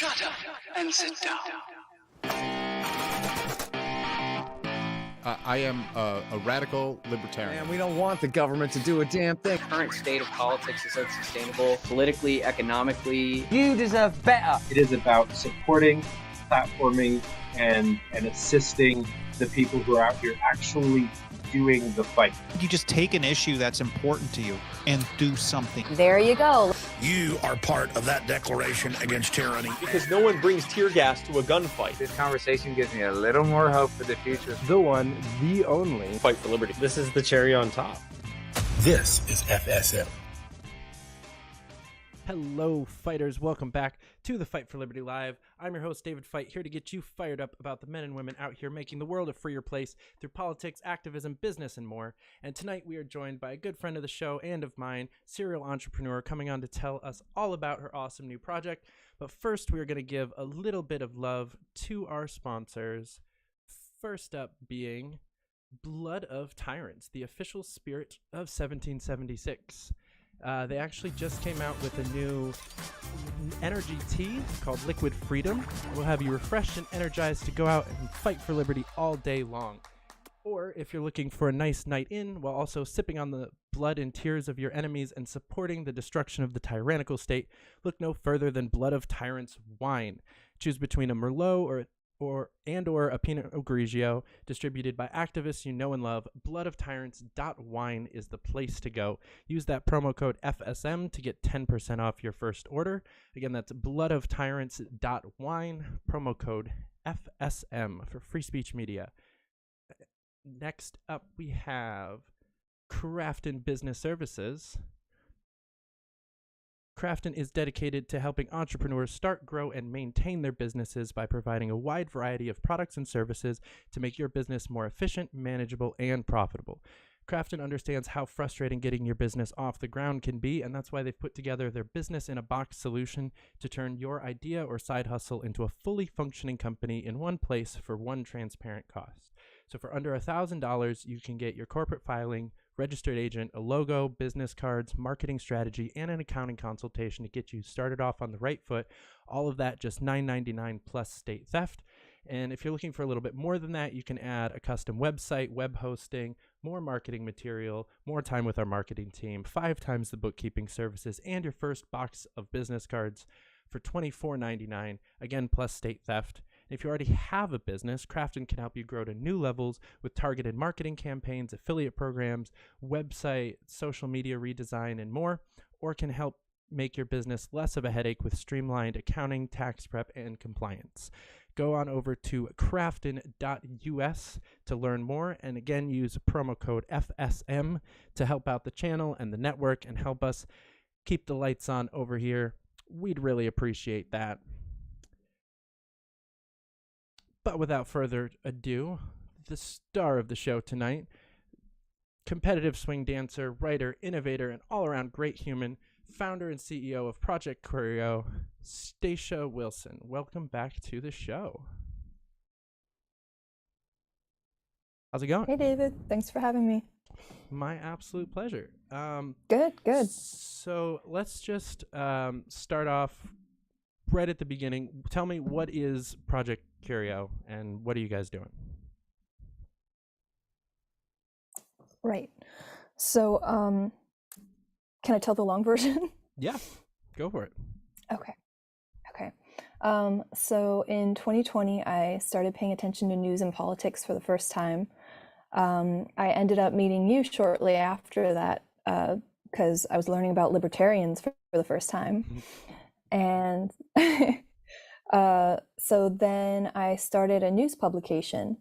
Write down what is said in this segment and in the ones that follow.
Shut up and sit down. I am a radical libertarian. And we don't want the government to do a damn thing. The current state of politics is unsustainable, politically, economically. You deserve better. It is about supporting, platforming, and assisting the people who are out here actually doing the fight. You just take an issue that's important to you and do something. There you go. You are part of that declaration against tyranny. Because no one brings tear gas to a gunfight. This conversation gives me a little more hope for the future. The one, the only. Fight for liberty. This is the cherry on top. This is FSM. Hello, fighters. Welcome back to the Fight for Liberty Live. I'm your host, David Fite, here to get you fired up about the men and women out here making the world a freer place through politics, activism, business, and more. And tonight we are joined by a good friend of the show and of mine, serial entrepreneur, coming on to tell us all about her awesome new project. But first, we are going to give a little bit of love to our sponsors. First up being Blood of Tyrants, the official spirit of 1776. They actually just came out with a new energy tea called Liquid Freedom. It will have you refreshed and energized to go out and fight for liberty all day long. Or if you're looking for a nice night in while also sipping on the blood and tears of your enemies and supporting the destruction of the tyrannical state, look no further than Blood of Tyrants Wine. Choose between a Merlot or a Pinot Grigio, distributed by activists you know and love. BloodofTyrants.wine is the place to go. Use that promo code FSM to get 10% off your first order. Again, that's BloodofTyrants.wine, promo code FSM for Free Speech Media. Next up, we have Crafton Business Services. Crafton is dedicated to helping entrepreneurs start, grow, and maintain their businesses by providing a wide variety of products and services to make your business more efficient, manageable, and profitable. Crafton understands how frustrating getting your business off the ground can be, and that's why they've put together their business-in-a-box solution to turn your idea or side hustle into a fully functioning company in one place for one transparent cost. So for under $1,000, you can get your corporate filing, registered agent, a logo, business cards, marketing strategy, and an accounting consultation to get you started off on the right foot. All of that just $9.99 plus state theft. And if you're looking for a little bit more than that, you can add a custom website, web hosting, more marketing material, more time with our marketing team, 5 times the bookkeeping services, and your first box of business cards for $24.99, again, plus state theft. If you already have a business, Crafton can help you grow to new levels with targeted marketing campaigns, affiliate programs, website, social media redesign, and more, or can help make your business less of a headache with streamlined accounting, tax prep, and compliance. Go on over to crafton.us to learn more, and again, use promo code FSM to help out the channel and the network and help us keep the lights on over here. We'd really appreciate that. But without further ado, the star of the show tonight, competitive swing dancer, writer, innovator, and all-around great human, founder and CEO of Project Qrio, Stacia Wilson. Welcome back to the show. How's it going? Hey, David. Thanks for having me. My absolute pleasure. Good. So let's just start off right at the beginning. Tell me, what is Project Qrio and what are you guys doing? Right. So, can I tell the long version? Yeah, go for it. Okay. So in 2020, I started paying attention to news and politics for the first time. I ended up meeting you shortly after that because I was learning about libertarians for the first time. And so then I started a news publication,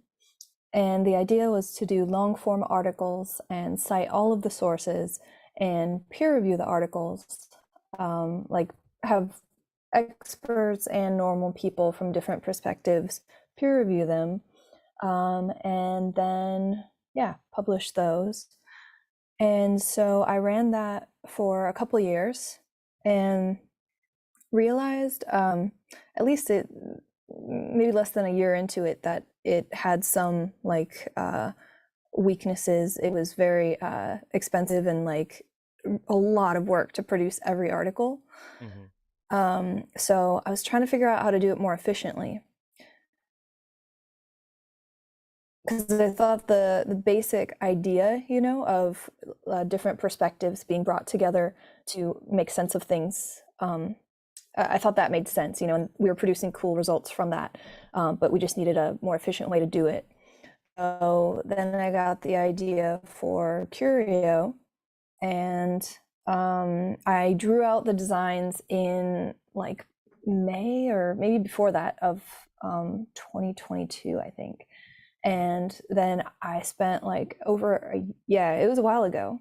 and the idea was to do long form articles and cite all of the sources and peer review the articles, like have experts and normal people from different perspectives peer review them, and then publish those. And so I ran that for a couple years and realized, at least maybe less than a year into it, that it had some weaknesses. It was very expensive and a lot of work to produce every article. So I was trying to figure out how to do it more efficiently, because I thought the basic idea, you know, of different perspectives being brought together to make sense of things, I thought that made sense, you know, and we were producing cool results from that, but we just needed a more efficient way to do it. So then I got the idea for Qrio, and I drew out the designs in like May or maybe before that of 2022, I think. And then I spent like it was a while ago.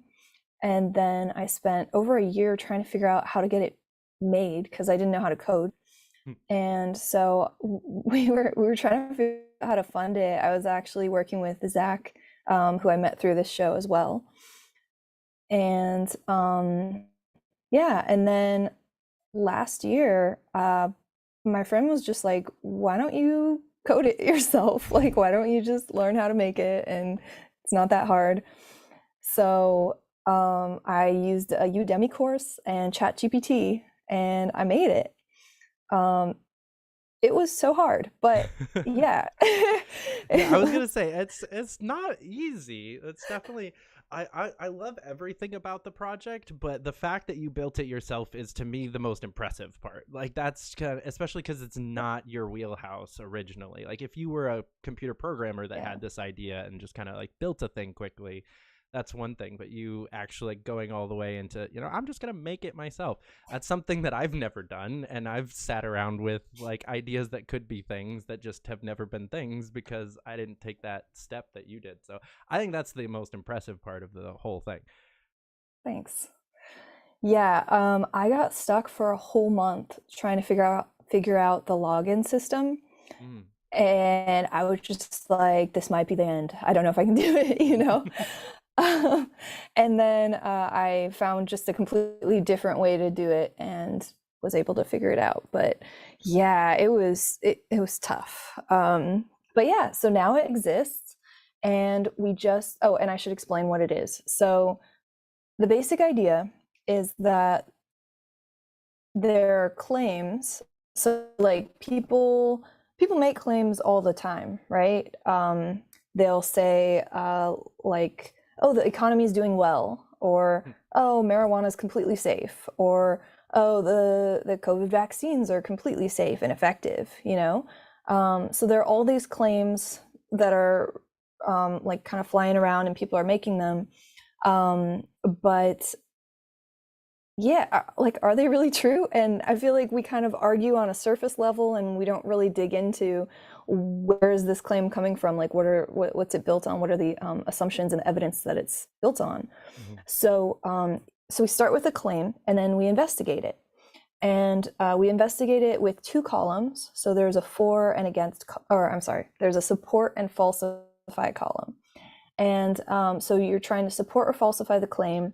And then I spent over a year trying to figure out how to get it made because I didn't know how to code. And so we were trying to figure out how to fund it. I was actually working with Zach, who I met through this show as well. And yeah, and then last year, my friend was just like, why don't you code it yourself? Like, why don't you just learn how to make it? And it's not that hard. So I used a Udemy course and ChatGPT, and I made it. It was so hard, but yeah. Yeah, I was gonna say it's not easy. It's definitely I love everything about the project, but the fact that you built it yourself is to me the most impressive part. Like that's kind of, especially because it's not your wheelhouse originally. Like if you were a computer programmer that had this idea and just kind of like built a thing quickly, that's one thing, but you actually going all the way into, you know, I'm just going to make it myself. That's something that I've never done. And I've sat around with like ideas that could be things that just have never been things because I didn't take that step that you did. So I think that's the most impressive part of the whole thing. Thanks. Yeah, I got stuck for a whole month trying to figure out the login system. And I was just like, this might be the end. I don't know if I can do it, you know? And then I found just a completely different way to do it and was able to figure it out. But yeah, it was tough. But yeah, so now it exists, and we just, and I should explain what it is. So the basic idea is that there are claims. So like people make claims all the time, right? They'll say like, oh, the economy is doing well, or oh, marijuana is completely safe, or oh, the COVID vaccines are completely safe and effective, you know? So there are all these claims that are like kind of flying around and people are making them. But yeah, like, are they really true? And I feel like we kind of argue on a surface level and we don't really dig into where is this claim coming from? Like, what's it built on? What are the assumptions and evidence that it's built on? So we start with a claim and then we investigate it. And we investigate it with two columns. So there's a for and against, there's a support and falsify column. And so you're trying to support or falsify the claim.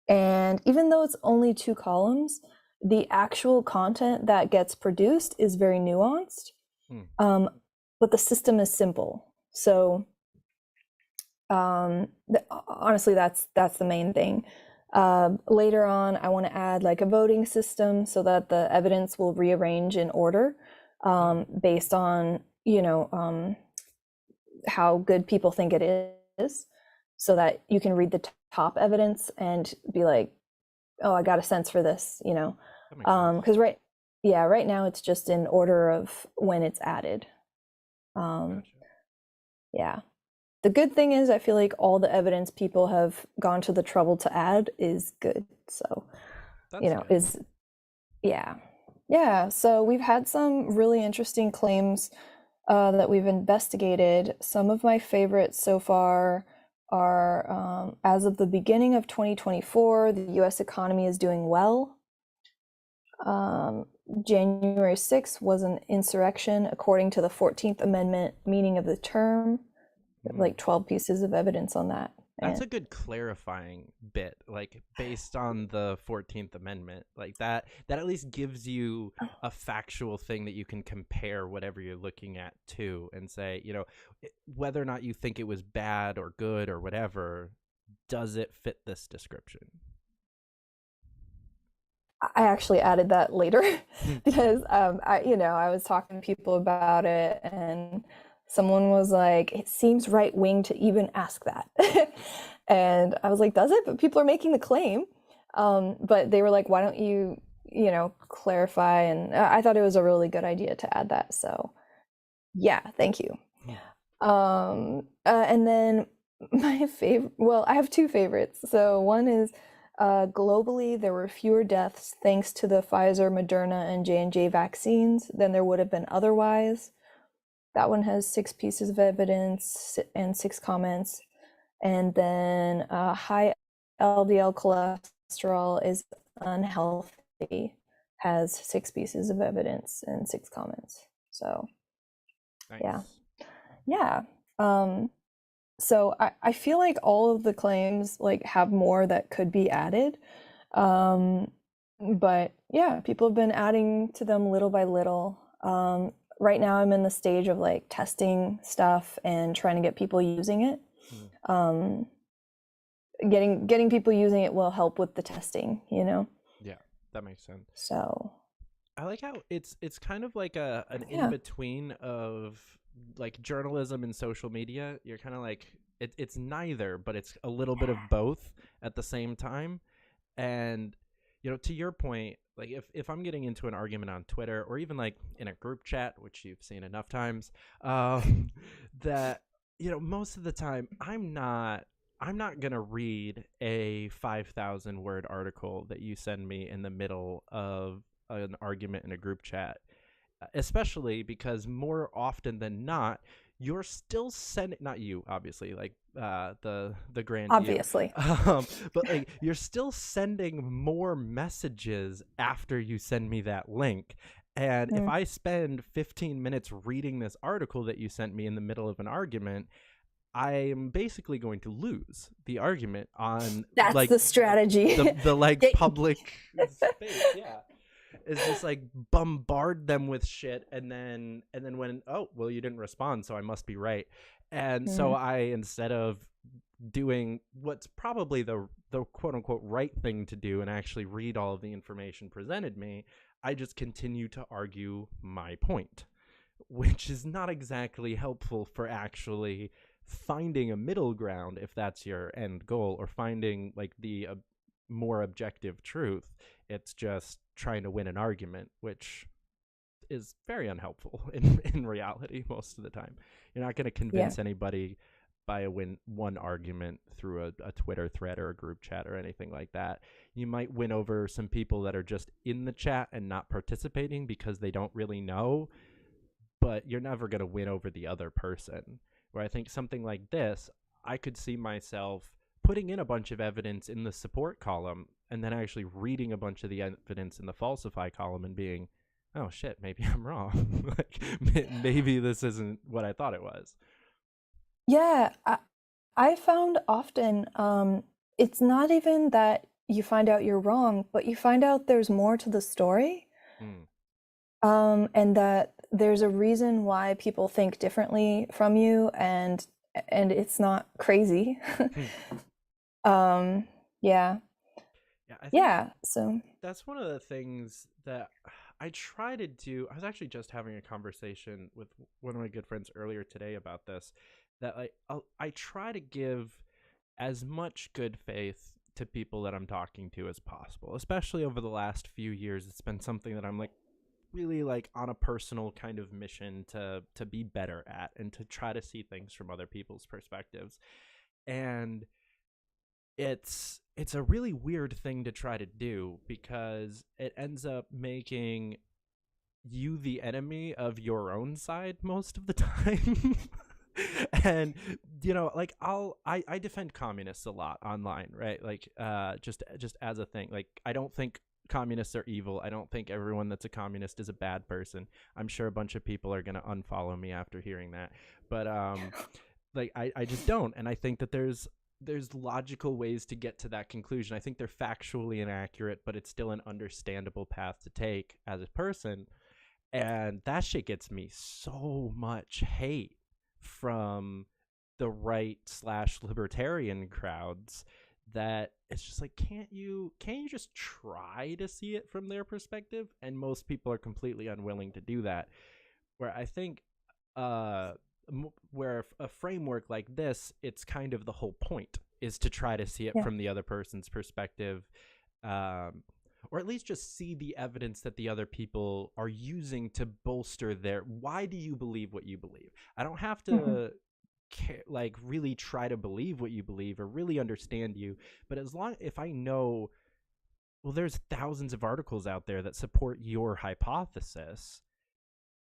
And even though it's only two columns, the actual content that gets produced is very nuanced. But the system is simple. So honestly, that's the main thing. Later on, I want to add like a voting system so that the evidence will rearrange in order based on, you know, how good people think it is, so that you can read the top evidence and be like, oh, I got a sense for this, you know, because right now it's just in order of when it's added. Yeah. The good thing is I feel like all the evidence people have gone to the trouble to add is good. So, that's, you know, good. Yeah. So we've had some really interesting claims that we've investigated. Some of my favorites so far are, as of the beginning of 2024, the US economy is doing well. January 6th was an insurrection according to the 14th Amendment meaning of the term. Like 12 pieces of evidence on that. That's a good clarifying bit, like based on the 14th Amendment, like that at least gives you a factual thing that you can compare whatever you're looking at to and say, you know, whether or not you think it was bad or good or whatever, does it fit this description? I actually added that later because I was talking to people about it, and someone was like, "It seems right wing to even ask that," and I was like, "Does it?" But people are making the claim. But they were like, "Why don't you, clarify?" And I thought it was a really good idea to add that. So, yeah, thank you. And then my favorite. Well, I have two favorites. So one is. Globally, there were fewer deaths thanks to the Pfizer, Moderna, and J&J vaccines than there would have been otherwise. That one has 6 pieces of evidence and 6 comments. And then high LDL cholesterol is unhealthy, has 6 pieces of evidence and 6 comments. So, Nice. yeah. So I feel like all of the claims have more that could be added. But yeah, people have been adding to them little by little. Right now I'm in the stage of testing stuff and trying to get people using it. Getting people using it will help with the testing, Yeah, that makes sense. So I like how it's kind of like an in-between of journalism and social media. You're kind of it's neither, but it's a little bit of both at the same time. And to your point, if I'm getting into an argument on Twitter or even in a group chat, which you've seen enough times, that most of the time I'm not gonna read a 5,000 word article that you send me in the middle of an argument in a group chat, especially because more often than not, you're still sending, not you, obviously, the grand obviously, but you're still sending more messages after you send me that link. And if I spend 15 minutes reading this article that you sent me in the middle of an argument, I am basically going to lose the argument on that's the strategy. the public space. Yeah. Is just bombard them with shit, and then when you didn't respond, so I must be right. And so I, instead of doing what's probably the quote unquote right thing to do and actually read all of the information presented me, I just continue to argue my point, which is not exactly helpful for actually finding a middle ground if that's your end goal, or finding the more objective truth. It's just trying to win an argument, which is very unhelpful in reality most of the time. You're not going to convince anybody by one argument through a Twitter thread or a group chat or anything like that. You might win over some people that are just in the chat and not participating because they don't really know, but you're never going to win over the other person. Where I think something like this, I could see myself putting in a bunch of evidence in the support column and then actually reading a bunch of the evidence in the falsify column and being, oh shit, maybe I'm wrong. Maybe this isn't what I thought it was. Yeah, I found often it's not even that you find out you're wrong, but you find out there's more to the story. And that there's a reason why people think differently from you, and it's not crazy. So that's one of the things that I try to do. I was actually just having a conversation with one of my good friends earlier today about this, that I try to give as much good faith to people that I'm talking to as possible. Especially over the last few years, it's been something that I'm really on a personal kind of mission to be better at, and to try to see things from other people's perspectives. And it's a really weird thing to try to do, because it ends up making you the enemy of your own side most of the time. And I defend communists a lot online, right? Just as a thing. I don't think communists are evil. I don't think everyone that's a communist is a bad person. I'm sure a bunch of people are going to unfollow me after hearing that. But I just don't. And I think that there's logical ways to get to that conclusion. I think they're factually inaccurate, but it's still an understandable path to take as a person. And that shit gets me so much hate from the right/libertarian crowds that it's just like, can't you just try to see it from their perspective? And most people are completely unwilling to do that. Where I think where a framework like this, it's kind of the whole point, is to try to see it from the other person's perspective, or at least just see the evidence that the other people are using to bolster their, why do you believe what you believe? I don't have to like really try to believe what you believe or really understand you, but if I know, well, there's thousands of articles out there that support your hypothesis,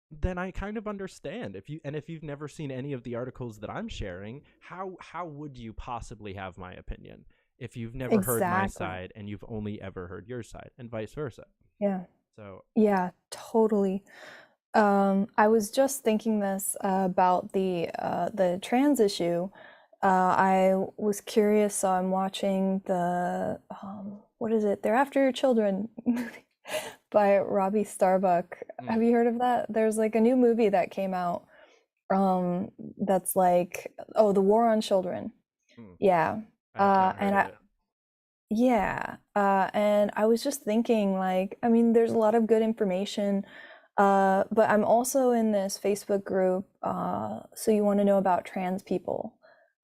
then I kind of understand. If you've never seen any of the articles that I'm sharing, how would you possibly have my opinion if you've never heard my side and you've only ever heard your side, and vice versa? Yeah. So yeah, totally. I was just thinking this about the trans issue. I was curious, so I'm watching the what is it? They're After Your Children by Robbie Starbuck. Have you heard of that? There's like a new movie that came out that's like, oh, The War on Children. Yeah. And I was just thinking, like, I mean, there's a lot of good information, but I'm also in this Facebook group, So You Want to Know About Trans People,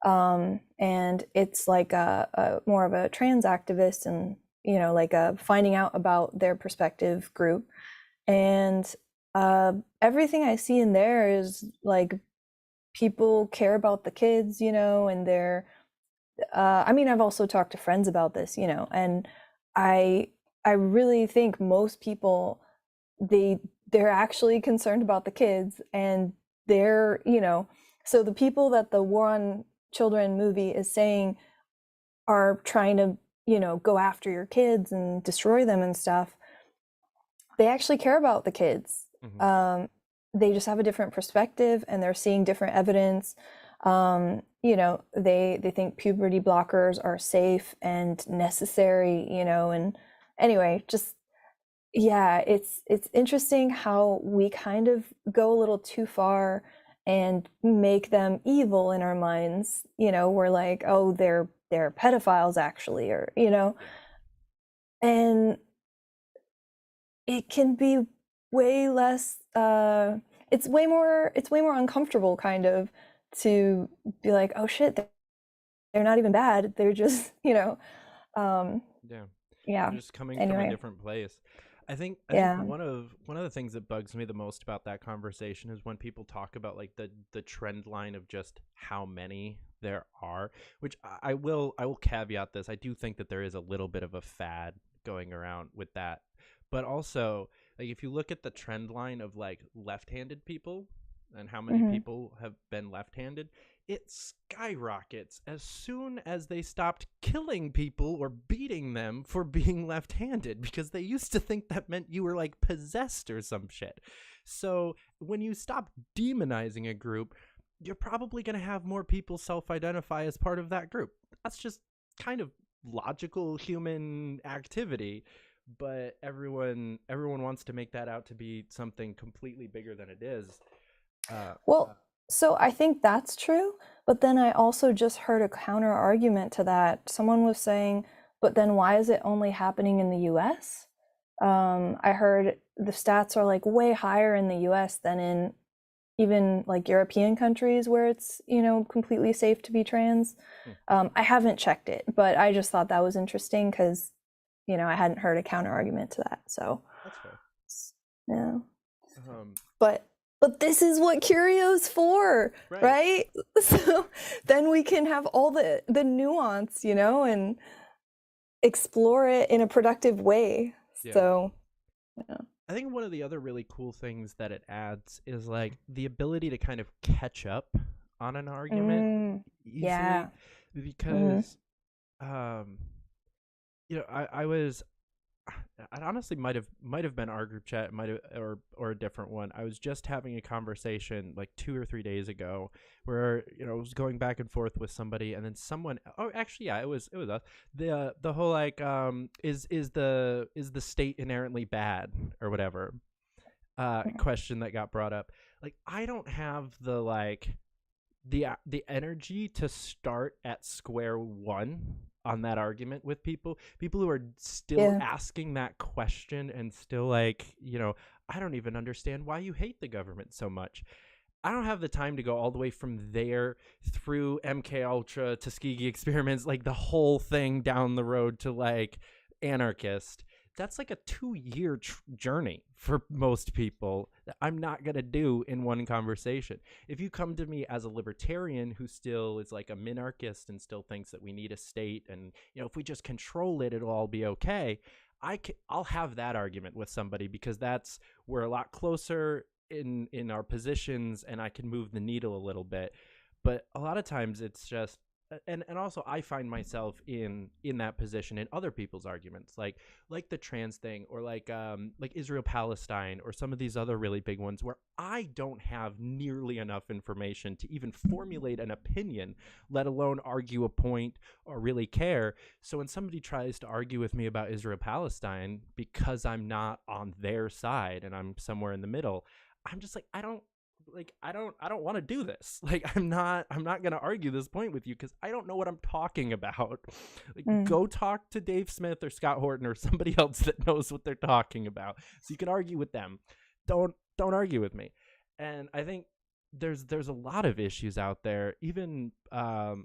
and it's like a more of a trans activist, and like a finding out about their perspective group, and everything I see in there is like people care about the kids, and they're I mean, I've also talked to friends about this, and I really think most people, they're actually concerned about the kids, and they're, so the people that the War on Children movie is saying are trying to, go after your kids and destroy them and stuff, they actually care about the kids. They just have a different perspective, and they're seeing different evidence. They think puberty blockers are safe and necessary, and anyway, just, yeah, it's interesting how we kind of go a little too far and make them evil in our minds. We're like, oh, they're pedophiles actually, or, and it can be way less, it's way more uncomfortable kind of to be like, oh shit, they're not even bad, they're just they're just coming from a different place. I think one of the things that bugs me the most about that conversation is when people talk about like the trend line of just how many there are, which I will caveat this. I do think that there is a little bit of a fad going around with that, but also, like, if you look at the trend line of like left-handed people and how many people have been left-handed, it skyrockets as soon as they stopped killing people or beating them for being left-handed, because they used to think that meant you were like possessed or some shit. So when you stop demonizing a group, you're probably going to have more people self-identify as part of that group. That's just kind of logical human activity. But everyone wants to make that out to be something completely bigger than it is. So I think that's true, but then I also just heard a counter argument to that. Someone was saying, but then why is it only happening in the US? I heard the stats are like way higher in the US than in even like European countries where it's, completely safe to be trans. I haven't checked it, but I just thought that was interesting because, I hadn't heard a counter argument to that. So that's fair. Yeah. But this is what Qrio's for, right? So then we can have all the nuance, and explore it in a productive way. Yeah. So, I think one of the other really cool things that it adds is like the ability to kind of catch up on an argument easily. Yeah. Because, it honestly might have been our group chat, or a different one. I was just having a conversation like 2 or 3 days ago where I was going back and forth with somebody, and then someone. Oh, actually, yeah, it was us. The whole like is the state inherently bad or whatever question that got brought up. Like, I don't have the energy to start at square one on that argument with people who are still asking that question and still like, I don't even understand why you hate the government so much. I don't have the time to go all the way from there through MK Ultra, Tuskegee experiments, like the whole thing down the road to like anarchist. That's like a 2-year journey for most people that I'm not going to do in one conversation. If you come to me as a libertarian who still is like a minarchist and still thinks that we need a state and, if we just control it, it'll all be okay. I'll have that argument with somebody because we're a lot closer in our positions and I can move the needle a little bit. But a lot of times it's just, and also I find myself in that position in other people's arguments, like the trans thing or like Israel Palestine or some of these other really big ones where I don't have nearly enough information to even formulate an opinion, let alone argue a point or really care. So when somebody tries to argue with me about Israel Palestine because I'm not on their side and I'm somewhere in the middle, I'm just like, I don't want to do this. Like, I'm not going to argue this point with you because I don't know what I'm talking about. Like, go talk to Dave Smith or Scott Horton or somebody else that knows what they're talking about so you can argue with them. Don't argue with me. And I think there's a lot of issues out there, even a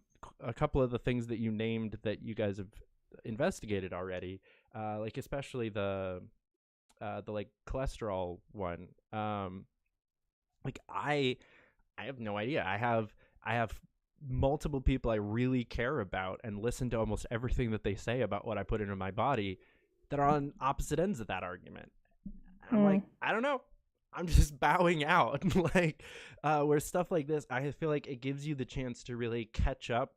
couple of the things that you named that you guys have investigated already, like especially the like cholesterol one. Like I have no idea. I have multiple people I really care about and listen to almost everything that they say about what I put into my body that are on opposite ends of that argument. And I'm like, I don't know. I'm just bowing out. Like where stuff like this, I feel like it gives you the chance to really catch up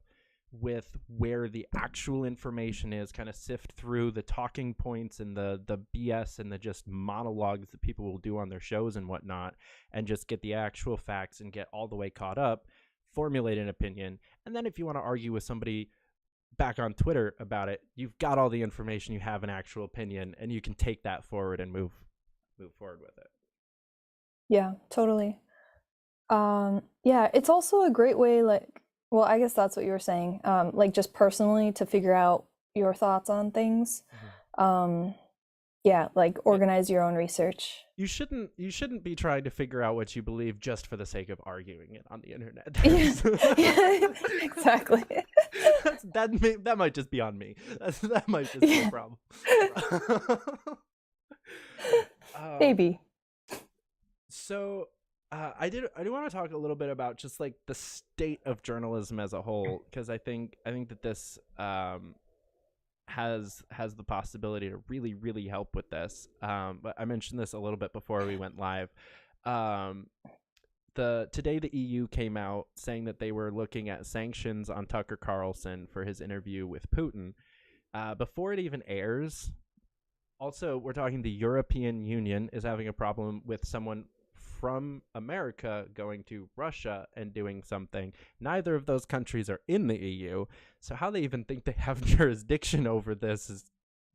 with where the actual information is, kind of sift through the talking points and the BS and the just monologues that people will do on their shows and whatnot, and just get the actual facts and get all the way caught up, formulate an opinion. And then if you want to argue with somebody back on Twitter about it, you've got all the information, you have an actual opinion, and you can take that forward and move forward with it. Yeah, totally. Yeah, it's also a great way, well, I guess that's what you were saying, like just personally to figure out your thoughts on things. Yeah, like organize your own research. You shouldn't be trying to figure out what you believe just for the sake of arguing it on the internet. Yeah, exactly. That might just be on me. That might just be a problem. Maybe. So I do want to talk a little bit about just like the state of journalism as a whole, because I think that this has the possibility to really, really help with this. But I mentioned this a little bit before we went live. Today the EU came out saying that they were looking at sanctions on Tucker Carlson for his interview with Putin. Before it even airs, also we're talking the European Union is having a problem with someone from America going to Russia and doing something. Neither of those countries are in the EU, so how they even think they have jurisdiction over this is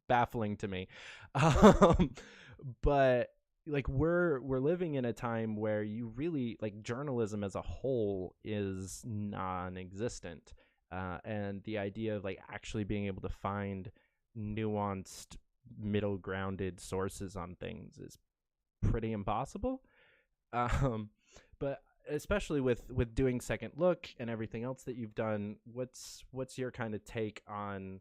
baffling to me. But like we're living in a time where you really like journalism as a whole is non-existent, and the idea of like actually being able to find nuanced, middle grounded sources on things is pretty impossible. But especially with doing Second Look and everything else that you've done, what's your kind of take on,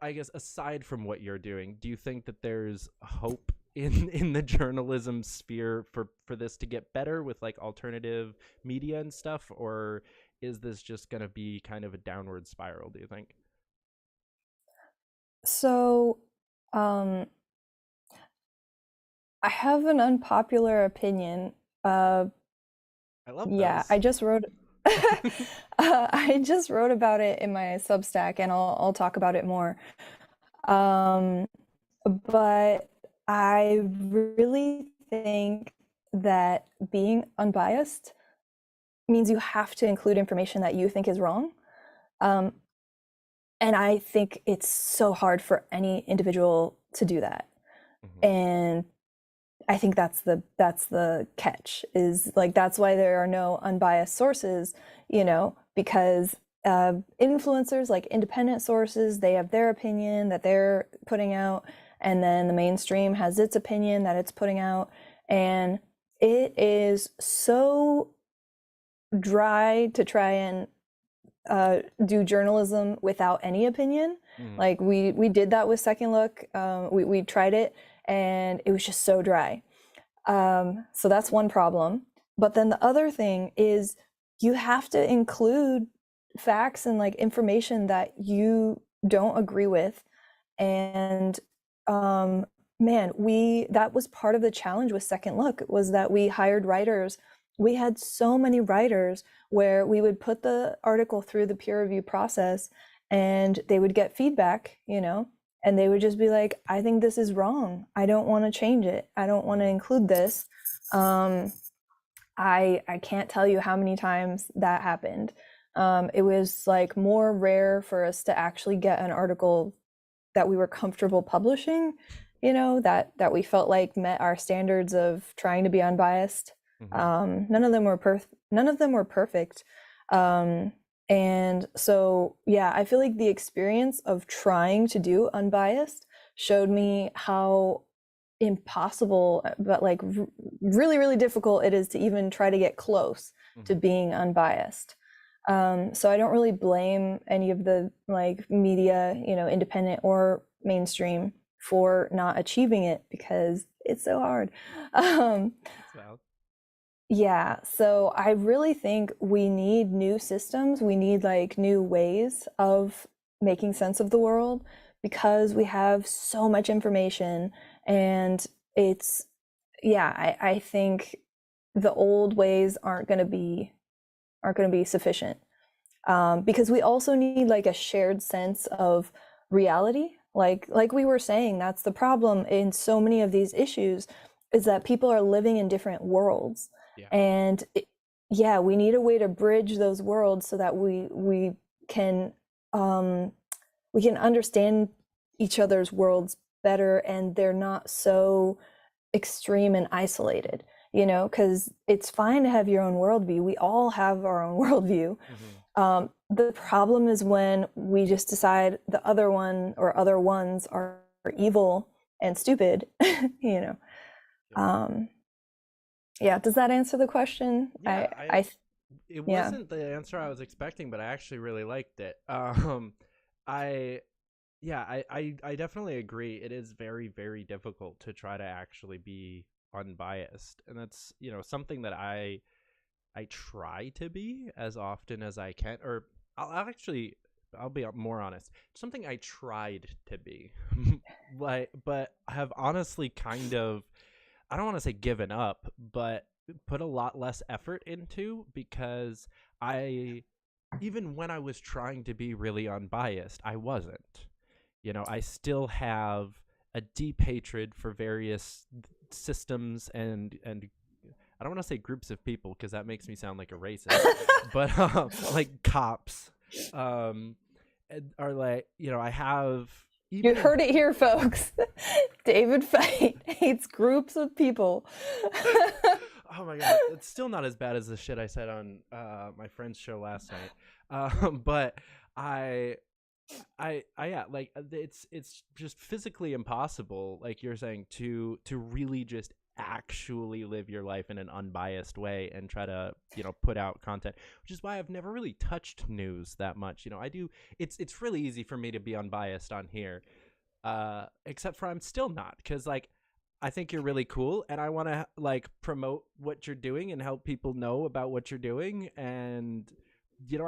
I guess aside from what you're doing, do you think that there's hope in the journalism sphere for this to get better with like alternative media and stuff, or is this just going to be kind of a downward spiral, do you think? So, I have an unpopular opinion. I love those. I just wrote I just wrote about it in my Substack, and I'll talk about it more. But I really think that being unbiased means you have to include information that you think is wrong. And I think it's so hard for any individual to do that. And I think that's the catch, is like that's why there are no unbiased sources, because influencers, like independent sources, they have their opinion that they're putting out, and then the mainstream has its opinion that it's putting out, and it is so dry to try and do journalism without any opinion. Like we did that with Second Look. We tried it, and it was just so dry. So that's one problem. But then the other thing is you have to include facts and like information that you don't agree with. And man, that was part of the challenge with Second Look, was that we hired writers. We had so many writers where we would put the article through the peer review process and they would get feedback, you know, and they would just be like, I think this is wrong. I don't want to change it. I don't want to include this. I can't tell you how many times that happened. It was like more rare for us to actually get an article that we were comfortable publishing, you know, that we felt like met our standards of trying to be unbiased. None of them were perfect. And so, yeah, I feel like the experience of trying to do unbiased showed me how impossible, but like really, really difficult it is to even try to get close to being unbiased. So I don't really blame any of the like media, you know, independent or mainstream, for not achieving it, because it's so hard. Yeah, so I really think we need new systems. We need like new ways of making sense of the world, because we have so much information, and it's, yeah, I think the old ways aren't going to be sufficient, because we also need like a shared sense of reality. Like we were saying, that's the problem in so many of these issues, is that people are living in different worlds. And we need a way to bridge those worlds so that we can understand each other's worlds better, and they're not so extreme and isolated, you know, because it's fine to have your own worldview. We all have our own worldview. The problem is when we just decide the other one or other ones are evil and stupid, you know. Yeah, does that answer the question? Yeah, it wasn't the answer I was expecting, but I actually really liked it. I definitely agree. It is very, very difficult to try to actually be unbiased, and that's, you know, something that I try to be as often as I can, or I'll be more honest. Something I tried to be, but have honestly kind of, I don't want to say given up, but put a lot less effort into, because even when I was trying to be really unbiased, I wasn't. You know, I still have a deep hatred for various systems and I don't want to say groups of people, because that makes me sound like a racist, but like cops are like, you know, I have. You heard it here, folks. David Fite hates groups of people. Oh my god, it's still not as bad as the shit I said on my friend's show last night. But I like, it's just physically impossible, like you're saying, to really just actually live your life in an unbiased way and try to, you know, put out content, which is why I've never really touched news that much. You know, it's really easy for me to be unbiased on here, except for I'm still not, because like I think you're really cool and I want to like promote what you're doing and help people know about what you're doing, and you know,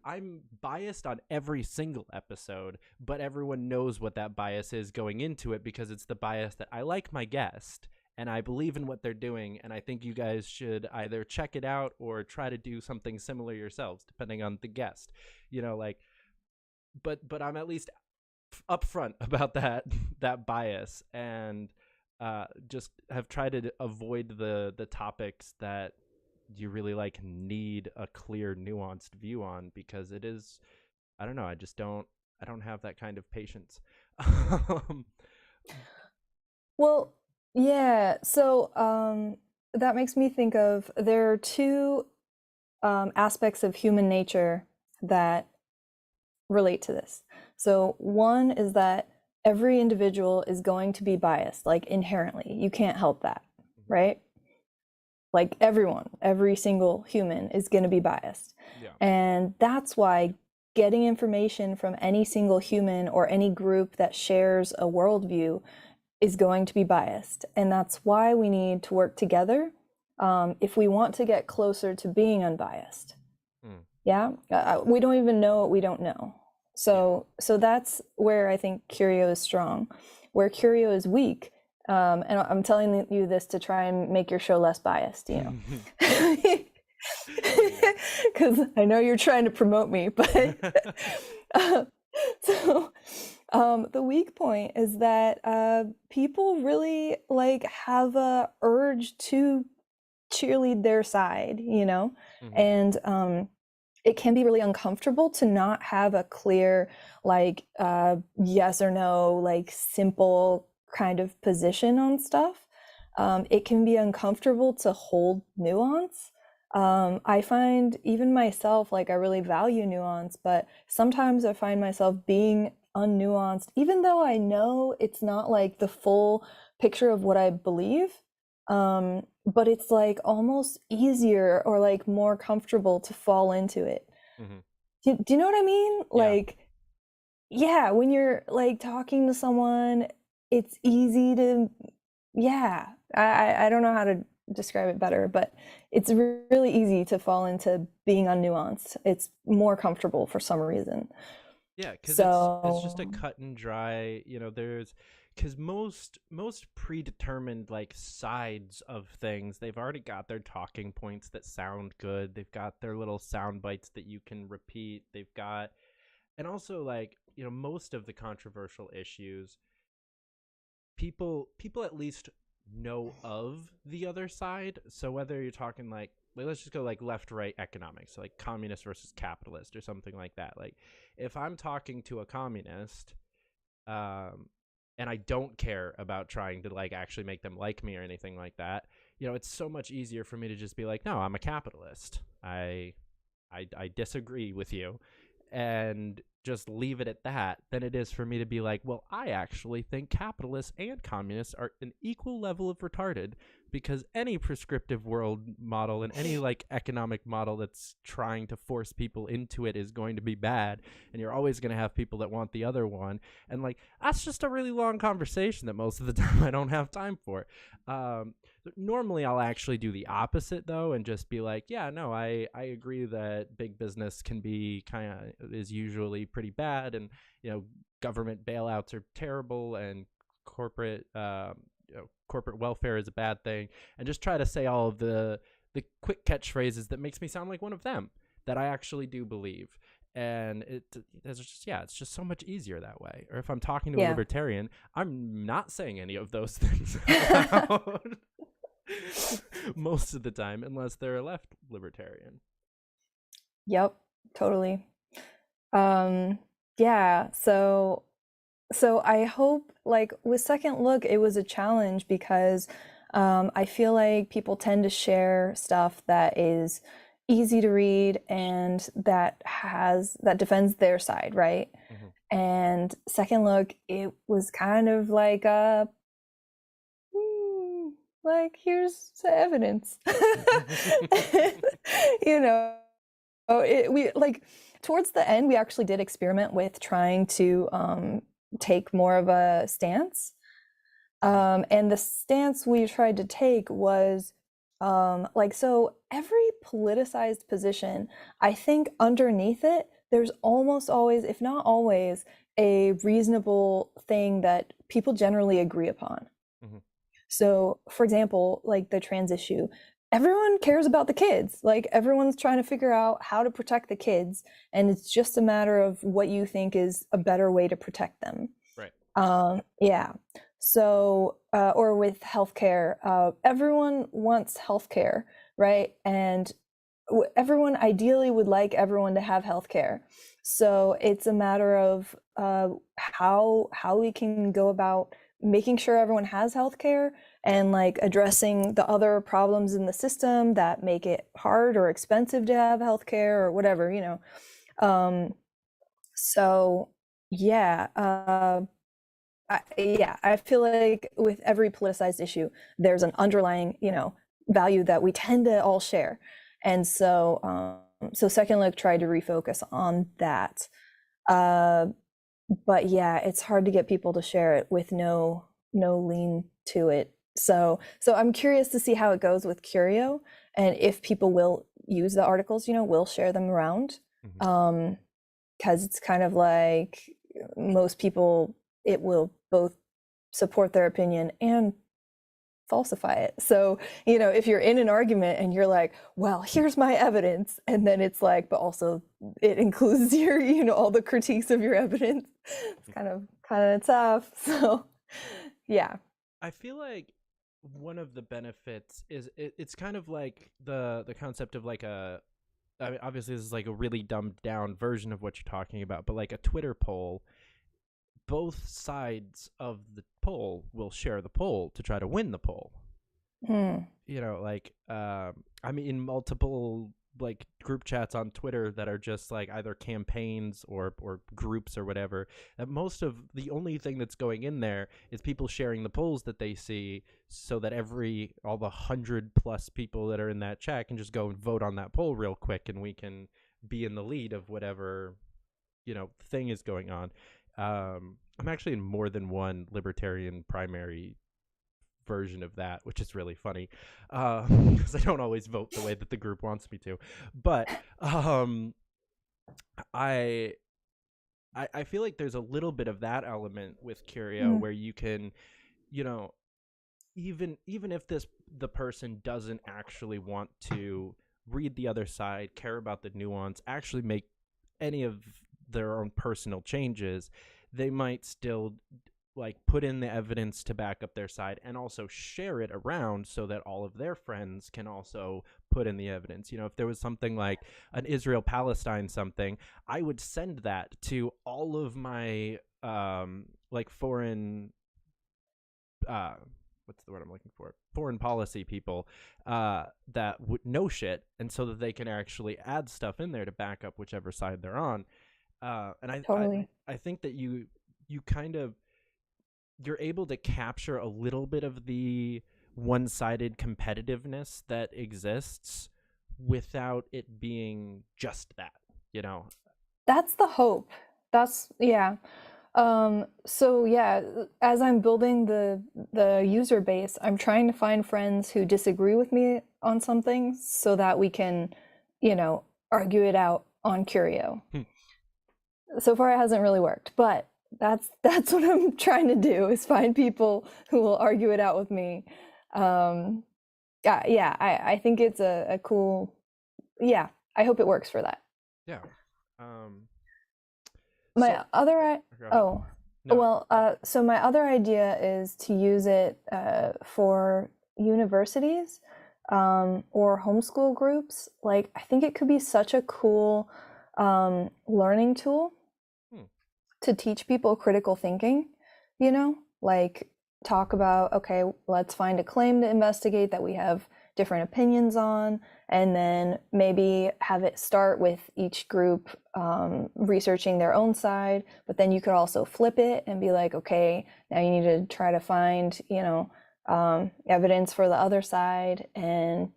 I'm biased on every single episode, but everyone knows what that bias is going into it, because it's the bias that I like my guest and I believe in what they're doing, and I think you guys should either check it out or try to do something similar yourselves, depending on the guest. You know, like, but I'm at least upfront about that bias, and just have tried to avoid the topics that you really like need a clear, nuanced view on, because it is, I don't know, I don't have that kind of patience. Well, yeah, so that makes me think of, there are two aspects of human nature that relate to this. So one is that every individual is going to be biased, like inherently. You can't help that, right? Like everyone, every single human is going to be biased. Yeah. And that's why getting information from any single human or any group that shares a worldview is going to be biased. And that's why we need to work together if we want to get closer to being unbiased. Yeah, we don't even know what we don't know. So that's where I think Qrio is strong. Where Qrio is weak, and I'm telling you this to try and make your show less biased, you know, because I know you're trying to promote me, but the weak point is that people really like have a urge to cheerlead their side, you know, and it can be really uncomfortable to not have a clear, like, yes or no, like simple kind of position on stuff. It can be uncomfortable to hold nuance. I find even myself, like I really value nuance, but sometimes I find myself being unnuanced, even though I know it's not like the full picture of what I believe. But it's like almost easier or like more comfortable to fall into it. Do you know what I mean? Like, yeah, when you're like talking to someone, it's easy to, I don't know how to describe it better, but it's really easy to fall into being unnuanced. It's more comfortable for some reason. Yeah, because it's just a cut and dry, you know, because most predetermined like sides of things, they've already got their talking points that sound good. They've got their little sound bites that you can repeat. They've got, and also like, you know, most of the controversial issues, people at least know of the other side. So whether you're talking like let's just go like left-right economics, like communist versus capitalist or something like that. Like if I'm talking to a communist, and I don't care about trying to like actually make them like me or anything like that, you know, it's so much easier for me to just be like, no, I'm a capitalist. I disagree with you, and just leave it at that, than it is for me to be like, well, I actually think capitalists and communists are an equal level of retarded, because any prescriptive world model and any like economic model that's trying to force people into it is going to be bad, and you're always going to have people that want the other one, and like that's just a really long conversation that most of the time I don't have time for. Normally I'll actually do the opposite though, and just be like, yeah, no, I agree that big business can be is usually pretty bad, and you know, government bailouts are terrible, and corporate corporate welfare is a bad thing, and just try to say all of the quick catchphrases that makes me sound like one of them that I actually do believe. And it's just so much easier that way. Or if I'm talking to a libertarian, I'm not saying any of those things out most of the time, unless they're a left libertarian. Yep, totally. Yeah, so I hope, like with Second Look, it was a challenge because I feel like people tend to share stuff that is easy to read and that defends their side, right? And Second Look, it was kind of like like here's the evidence. You know, we like towards the end we actually did experiment with trying to take more of a stance, and the stance we tried to take was like, so every politicized position, I think underneath it there's almost always, if not always, a reasonable thing that people generally agree upon. So for example, like the trans issue, everyone cares about the kids. Like everyone's trying to figure out how to protect the kids, and it's just a matter of what you think is a better way to protect them. Right. Yeah. So, or with healthcare, everyone wants healthcare, right? And everyone ideally would like everyone to have healthcare. So it's a matter of how we can go about making sure everyone has healthcare, and like addressing the other problems in the system that make it hard or expensive to have healthcare or whatever, you know. So yeah, I feel like with every politicized issue, there's an underlying, value that we tend to all share. And so, Second Look tried to refocus on that. But yeah, it's hard to get people to share it with no lean to it. So I'm curious to see how it goes with Qrio, and if people will use the articles, will share them around. Because it's kind of like most people, it will both support their opinion and falsify it. So, if you're in an argument and you're like, well, here's my evidence, and then it's like, but also it includes your, all the critiques of your evidence. It's kind of tough. So, yeah. I feel like one of the benefits is it's kind of like the concept of like I mean, obviously this is like a really dumbed down version of what you're talking about, but like a Twitter poll, both sides of the poll will share the poll to try to win the poll. I mean, in multiple like group chats on Twitter that are just like either campaigns or groups or whatever, that most of the only thing that's going in there is people sharing the polls that they see, so that all the 100+ people that are in that chat can just go and vote on that poll real quick, and we can be in the lead of whatever thing is going on. I'm actually in more than one libertarian primary version of that, which is really funny, because I don't always vote the way that the group wants me to. But I feel like there's a little bit of that element with Qrio, where you can, even if the person doesn't actually want to read the other side, care about the nuance, actually make any of their own personal changes, they might still like put in the evidence to back up their side and also share it around so that all of their friends can also put in the evidence. If there was something like an Israel-Palestine something, I would send that to all of my like foreign what's the word I'm looking for? Foreign policy people that would know shit, and so that they can actually add stuff in there to back up whichever side they're on. And I think that you kind of, you're able to capture a little bit of the one-sided competitiveness that exists without it being just that, That's the hope. Yeah. So yeah, as I'm building the user base, I'm trying to find friends who disagree with me on something so that we can, argue it out on Qrio. So far it hasn't really worked, but that's what I'm trying to do, is find people who will argue it out with me. I think it's a cool, I hope it works for that. Yeah. So my other idea is to use it for universities or homeschool groups. Like, I think it could be such a cool learning tool to teach people critical thinking, like talk about, okay, let's find a claim to investigate that we have different opinions on, and then maybe have it start with each group researching their own side, but then you could also flip it and be like, okay, now you need to try to find, evidence for the other side, and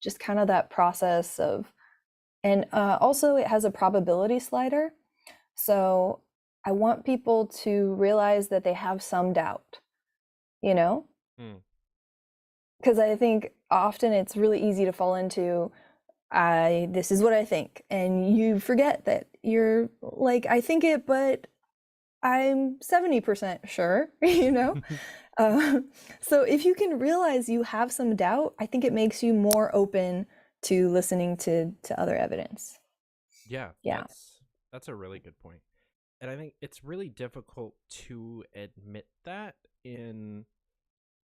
just kind of that process of, and also it has a probability slider. So I want people to realize that they have some doubt, because I think often it's really easy to fall into, this is what I think, and you forget that you're like, I think it, but I'm 70% sure, So if you can realize you have some doubt, I think it makes you more open to listening to other evidence. Yeah. That's a really good point. And I think it's really difficult to admit that in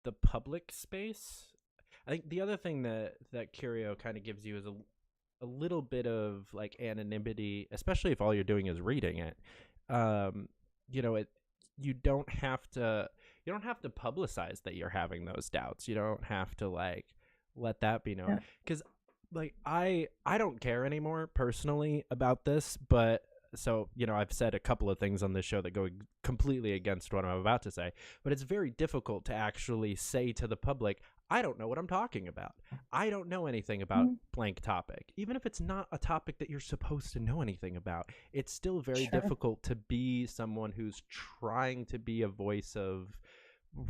the public space. I think the other thing that Qrio kind of gives you is a little bit of like anonymity, especially if all you're doing is reading it. You don't have to publicize that you're having those doubts. You don't have to like let that be known, because like I don't care anymore personally about this, but so, I've said a couple of things on this show that go completely against what I'm about to say, but it's very difficult to actually say to the public, I don't know what I'm talking about. I don't know anything about blank topic. Even if it's not a topic that you're supposed to know anything about, it's still very difficult to be someone who's trying to be a voice of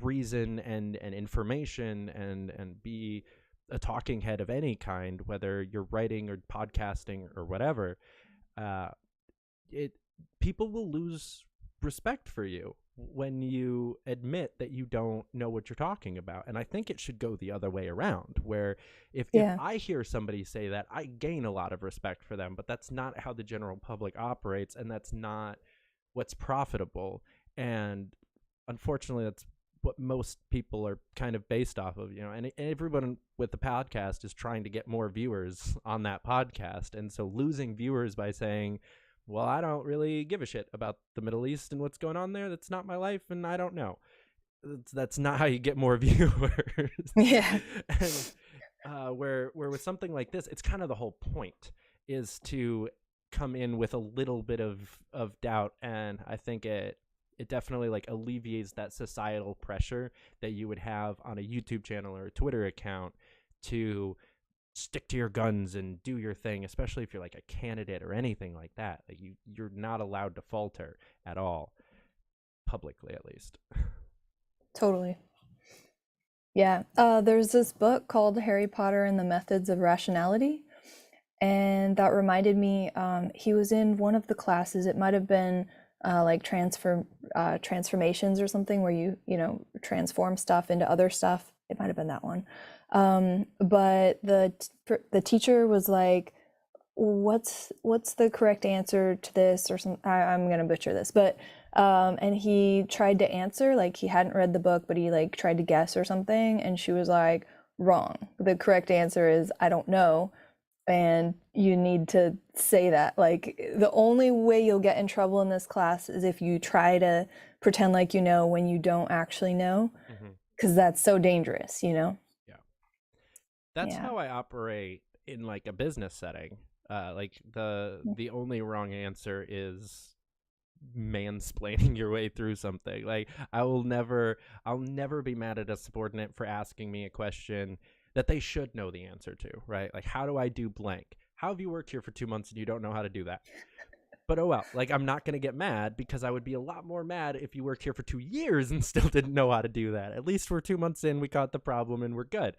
reason and information and be a talking head of any kind, whether you're writing or podcasting or whatever. People will lose respect for you when you admit that you don't know what you're talking about. And I think it should go the other way around, where if I hear somebody say that, I gain a lot of respect for them, but that's not how the general public operates, and that's not what's profitable. And unfortunately, that's what most people are kind of based off of, and everyone with the podcast is trying to get more viewers on that podcast. And so losing viewers by saying, well, I don't really give a shit about the Middle East and what's going on there. That's not my life, and I don't know. That's not how you get more viewers. Yeah. And where with something like this, it's kind of the whole point is to come in with a little bit of doubt, and I think it definitely like alleviates that societal pressure that you would have on a YouTube channel or a Twitter account to stick to your guns and do your thing, especially if you're like a candidate or anything like that. Like you're not allowed to falter at all, publicly at least. Totally. Yeah. There's this book called Harry Potter and the Methods of Rationality, and that reminded me, he was in one of the classes. It might have been like transformations or something, where you transform stuff into other stuff. It might have been that one. But the teacher was like, what's the correct answer to this, or something. I'm gonna butcher this, but and he tried to answer, like he hadn't read the book, but he like tried to guess or something, and she was like, wrong. The correct answer is I don't know, and you need to say that. Like the only way you'll get in trouble in this class is if you try to pretend like you know when you don't actually know, because that's so dangerous, That's how I operate in like a business setting. Like the only wrong answer is mansplaining your way through something. Like I'll never be mad at a subordinate for asking me a question that they should know the answer to, right? Like, how do I do blank? How have you worked here for 2 months and you don't know how to do that? But oh well, like I'm not going to get mad, because I would be a lot more mad if you worked here for 2 years and still didn't know how to do that. At least we're 2 months in, we caught the problem and we're good.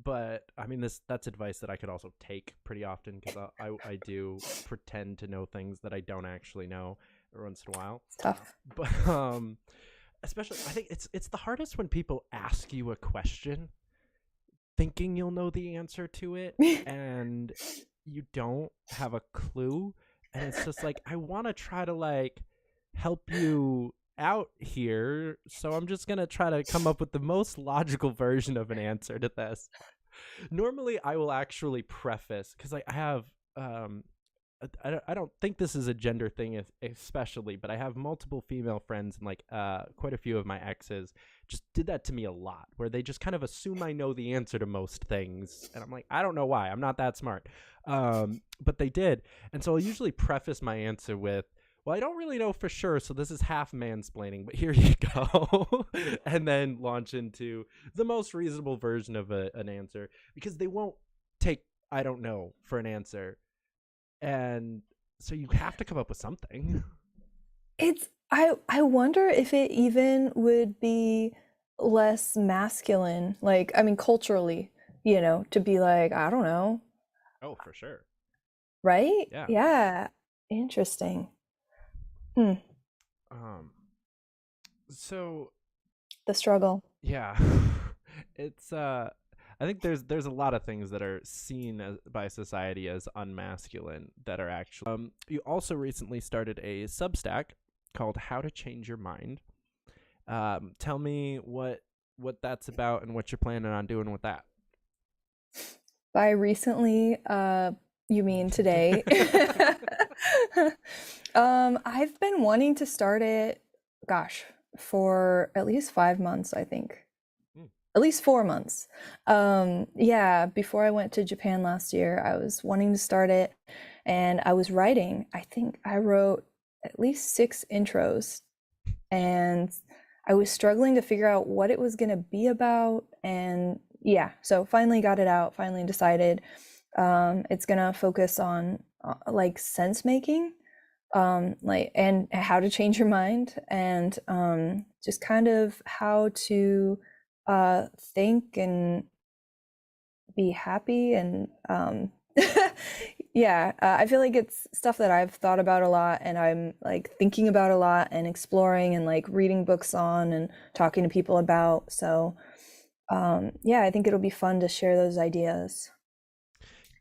But I mean, that's advice that I could also take pretty often, because I do pretend to know things that I don't actually know once in a while. It's tough. But especially, I think it's the hardest when people ask you a question thinking you'll know the answer to it and you don't have a clue, and it's just like, I want to try to like help you out here, so I'm just gonna try to come up with the most logical version of an answer to this. Normally I will actually preface, because I have I don't think this is a gender thing especially, but I have multiple female friends, and like quite a few of my exes just did that to me a lot, where they just kind of assume I know the answer to most things, and I'm like, I don't know why, I'm not that smart, but they did. And so I'll usually preface my answer with, well, I don't really know for sure, so this is half mansplaining, but here you go. And then launch into the most reasonable version of an answer, because they won't take I don't know for an answer. And so you have to come up with something. I wonder if it even would be less masculine, like, I mean, culturally, to be like, I don't know. Oh, for sure. Right? Yeah. Yeah. Interesting. So the struggle. Yeah. It's I think there's a lot of things that are seen by society as unmasculine that are actually you also recently started a Substack called How to Change Your Mind. Tell me what that's about and what you're planning on doing with that. By recently, you mean today? I've been wanting to start it, gosh, for at least 5 months, I think. at least 4 months. Yeah, before I went to Japan last year, I was wanting to start it, and I was writing. I think I wrote at least 6 intros, and I was struggling to figure out what it was going to be about. And yeah, so finally got it out, finally decided it's going to focus on like sense making, like, and how to change your mind, and just kind of how to think and be happy. And yeah, I feel like it's stuff that I've thought about a lot, and I'm like thinking about a lot and exploring and like reading books on and talking to people about. So yeah, I think it'll be fun to share those ideas.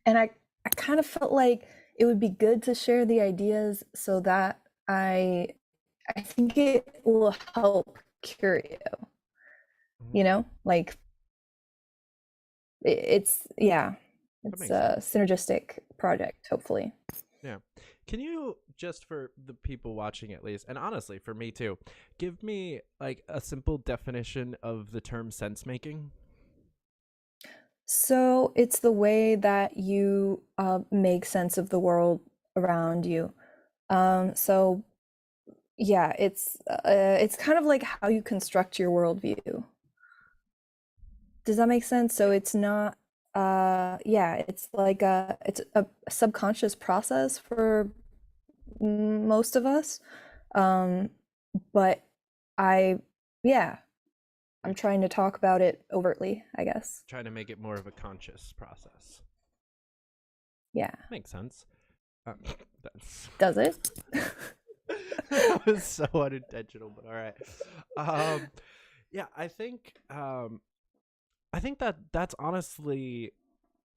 And I kind of felt like it would be good to share the ideas so that I think it will help Qrio. You know, like it's yeah, it's a synergistic project, hopefully. Yeah. Can you, just for the people watching at least, and honestly for me too, give me like a simple definition of the term sense making? So it's the way that you make sense of the world around you. So yeah, it's kind of like how you construct your worldview. Does that make sense? So it's not yeah, it's like it's a subconscious process for most of us. But yeah, I'm trying to talk about it overtly, I guess. Trying to make it more of a conscious process. Yeah. Makes sense. That's... Does it? That was so unintentional, but all right. Yeah, I think that that's honestly,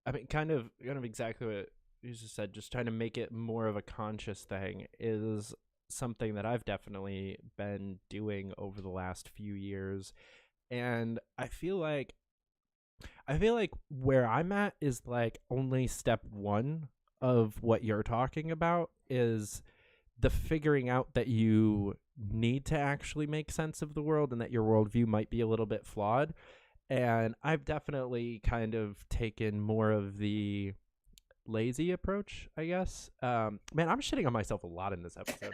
I mean, kind of exactly what you just said. Just trying to make it more of a conscious thing is something that I've definitely been doing over the last few years. And I feel like where I'm at is like only step 1 of what you're talking about, is the figuring out that you need to actually make sense of the world and that your worldview might be a little bit flawed. And I've definitely kind of taken more of the lazy approach, I guess. Man, I'm shitting on myself a lot in this episode.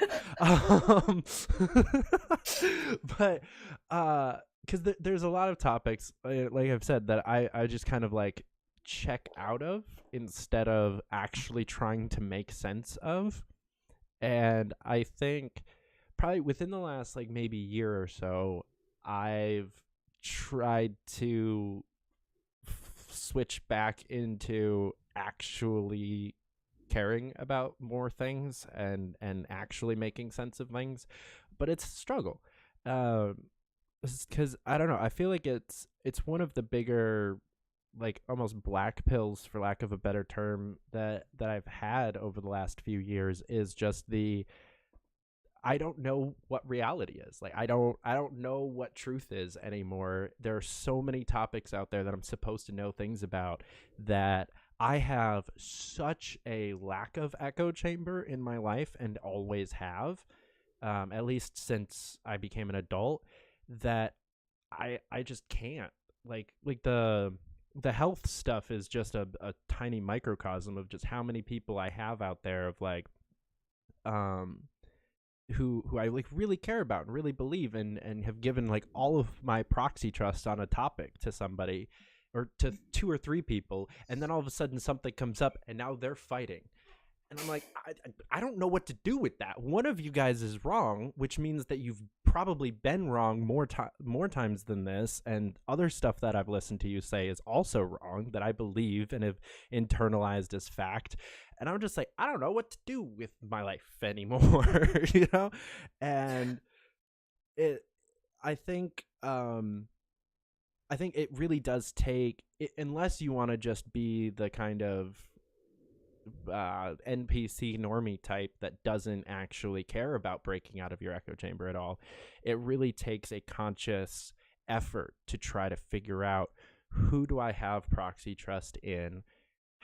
But because there's a lot of topics, like I've said, that I just kind of like check out of instead of actually trying to make sense of. And I think probably within the last like maybe year or so, I've tried to switch back into actually caring about more things and actually making sense of things. But it's a struggle. Because I don't know, I feel like it's one of the bigger, like almost black pills, for lack of a better term, that I've had over the last few years, is just I don't know what reality is. Like I don't know what truth is anymore. There are so many topics out there that I'm supposed to know things about that I have such a lack of echo chamber in my life, and always have, at least since I became an adult, that I just can't. Like the health stuff is just a tiny microcosm of just how many people I have out there of like who I like really care about and really believe in, and have given like all of my proxy trust on a topic to somebody, or to 2 or 3 people, and then all of a sudden something comes up and now they're fighting. And I'm like, I don't know what to do with that. One of you guys is wrong, which means that you've probably been wrong more times than this, and other stuff that I've listened to you say is also wrong, that I believe and have internalized as fact. And I'm just like, I don't know what to do with my life anymore, you know? And I think it really does take, unless you want to just be the kind of NPC normie type that doesn't actually care about breaking out of your echo chamber at all, it really takes a conscious effort to try to figure out, who do I have proxy trust in?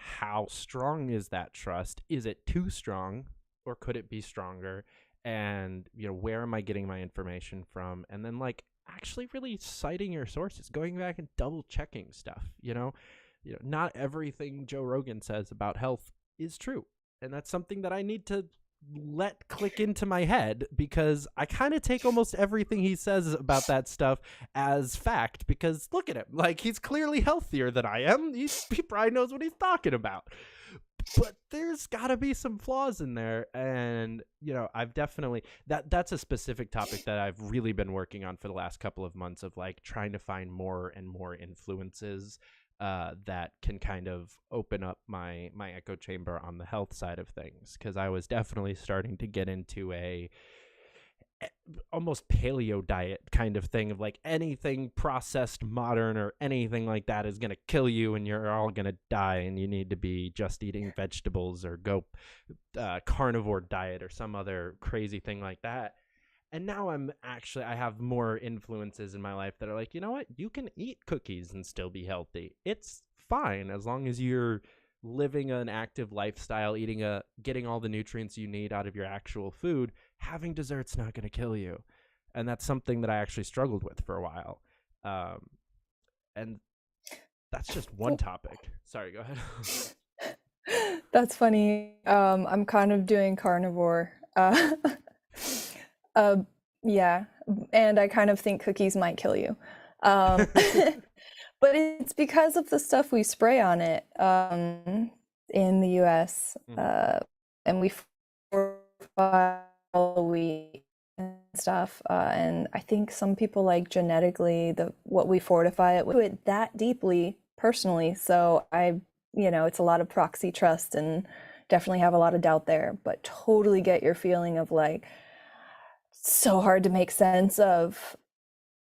How strong is that trust? Is it too strong, or could it be stronger? And, you know, where am I getting my information from? And then like, actually really citing your sources, going back and double checking stuff. Not everything Joe Rogan says about health is true, and that's something that I need to let click into my head, because I kind of take almost everything he says about that stuff as fact, because look at him, like, he's clearly healthier than I am. He probably knows what he's talking about, but there's gotta be some flaws in there. And I've definitely, that's a specific topic that I've really been working on for the last couple of months, of like trying to find more and more influences that can kind of open up my echo chamber on the health side of things, because I was definitely starting to get into a almost paleo diet kind of thing, of like anything processed modern or anything like that is going to kill you and you're all going to die, and you need to be just eating vegetables or go carnivore diet or some other crazy thing like that. And now I have more influences in my life that are like, you know what? You can eat cookies and still be healthy. It's fine as long as you're living an active lifestyle, getting all the nutrients you need out of your actual food. Having dessert's not going to kill you. And that's something that I actually struggled with for a while. And that's just one topic. Sorry, go ahead. That's funny. I'm kind of doing carnivore. Yeah, and I kind of think cookies might kill you. But it's because of the stuff we spray on it in the US. And we fortify wheat and stuff. And I think some people like genetically what we fortify it with, do it that deeply personally. So it's a lot of proxy trust, and definitely have a lot of doubt there, but totally get your feeling of like, so hard to make sense of,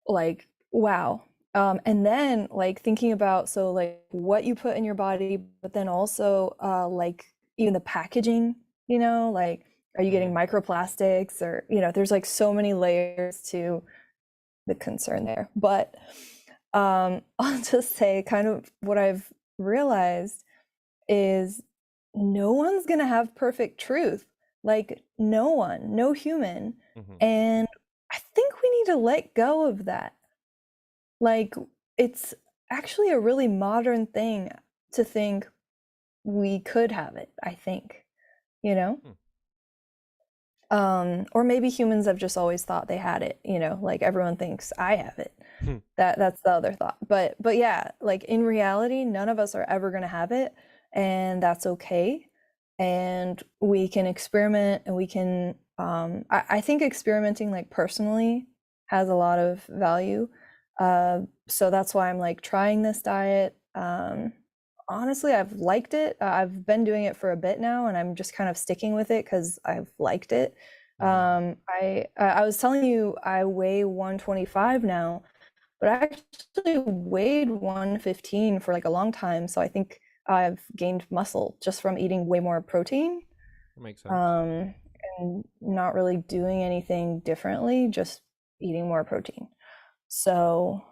like, wow. And then like thinking about, so like what you put in your body, but then also like even the packaging, like, are you getting microplastics, or there's like so many layers to the concern there. But I'll just say kind of what I've realized is no one's gonna have perfect truth. Like no human. And I think we need to let go of that. Like, it's actually a really modern thing to think we could have it, I think, or maybe humans have just always thought they had it, like everyone thinks I have it. That's the other thought. But yeah, like in reality, none of us are ever going to have it, and that's okay. And we can experiment, and we can I think experimenting like personally has a lot of value. So that's why I'm like trying this diet. Honestly, I've liked it. I've been doing it for a bit now, and I'm just kind of sticking with it because I've liked it. I was telling you I weigh 125 now, but I actually weighed 115 for like a long time. So I think I've gained muscle just from eating way more protein. That makes sense. And not really doing anything differently, just eating more protein. So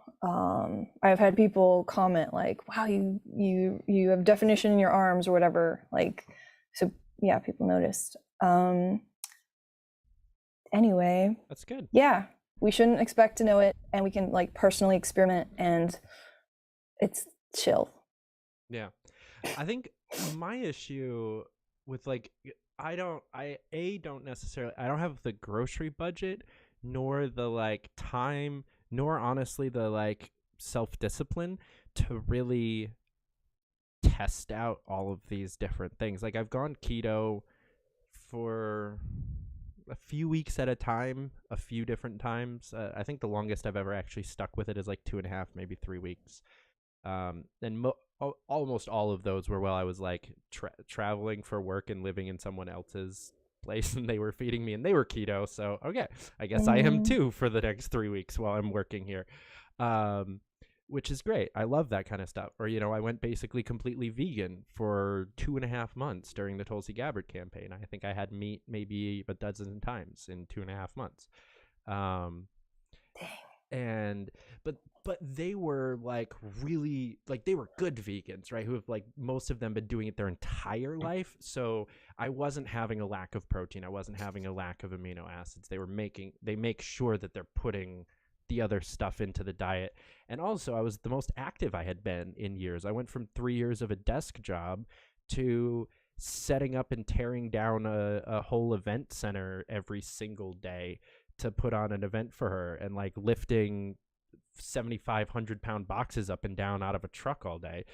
I've had people comment like, wow, you have definition in your arms or whatever. Like, so yeah, people noticed. Anyway. That's good. Yeah, we shouldn't expect to know it, and we can like personally experiment, and it's chill. Yeah. I think my issue with like, I don't have the grocery budget, nor the like time, nor honestly the like self-discipline to really test out all of these different things. Like, I've gone keto for a few weeks at a time, a few different times. I think the longest I've ever actually stuck with it is like 2.5, maybe 3 weeks. And almost all of those were while I was like traveling for work and living in someone else's place, and they were feeding me, and they were keto. So okay, I guess I am too for the next 3 weeks while I'm working here, which is great. I love that kind of stuff. Or I went basically completely vegan for 2.5 months during the Tulsi Gabbard campaign. I think I had meat maybe a dozen times in 2.5 months. And but they were like really, like, they were good vegans, right? Who have like, most of them been doing it their entire life. So I wasn't having a lack of protein. I wasn't having a lack of amino acids. They make sure that they're putting the other stuff into the diet. And also I was the most active I had been in years. I went from 3 years of a desk job to setting up and tearing down a whole event center every single day to put on an event for her, and like lifting 7,500 pound boxes up and down out of a truck all day.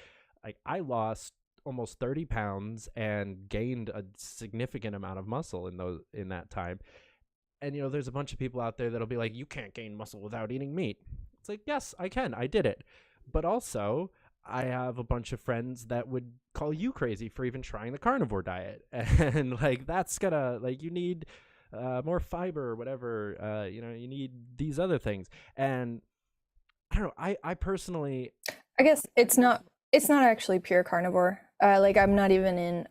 Like I lost almost 30 pounds and gained a significant amount of muscle in that time. And you know, there's a bunch of people out there that'll be like, you can't gain muscle without eating meat. It's like, yes, I can. I did it. But also, I have a bunch of friends that would call you crazy for even trying the carnivore diet. And like, that's gonna, like, you need more fiber or whatever. You know, you need these other things. And I don't know, I personally, I guess it's not actually pure carnivore. Like I'm not even in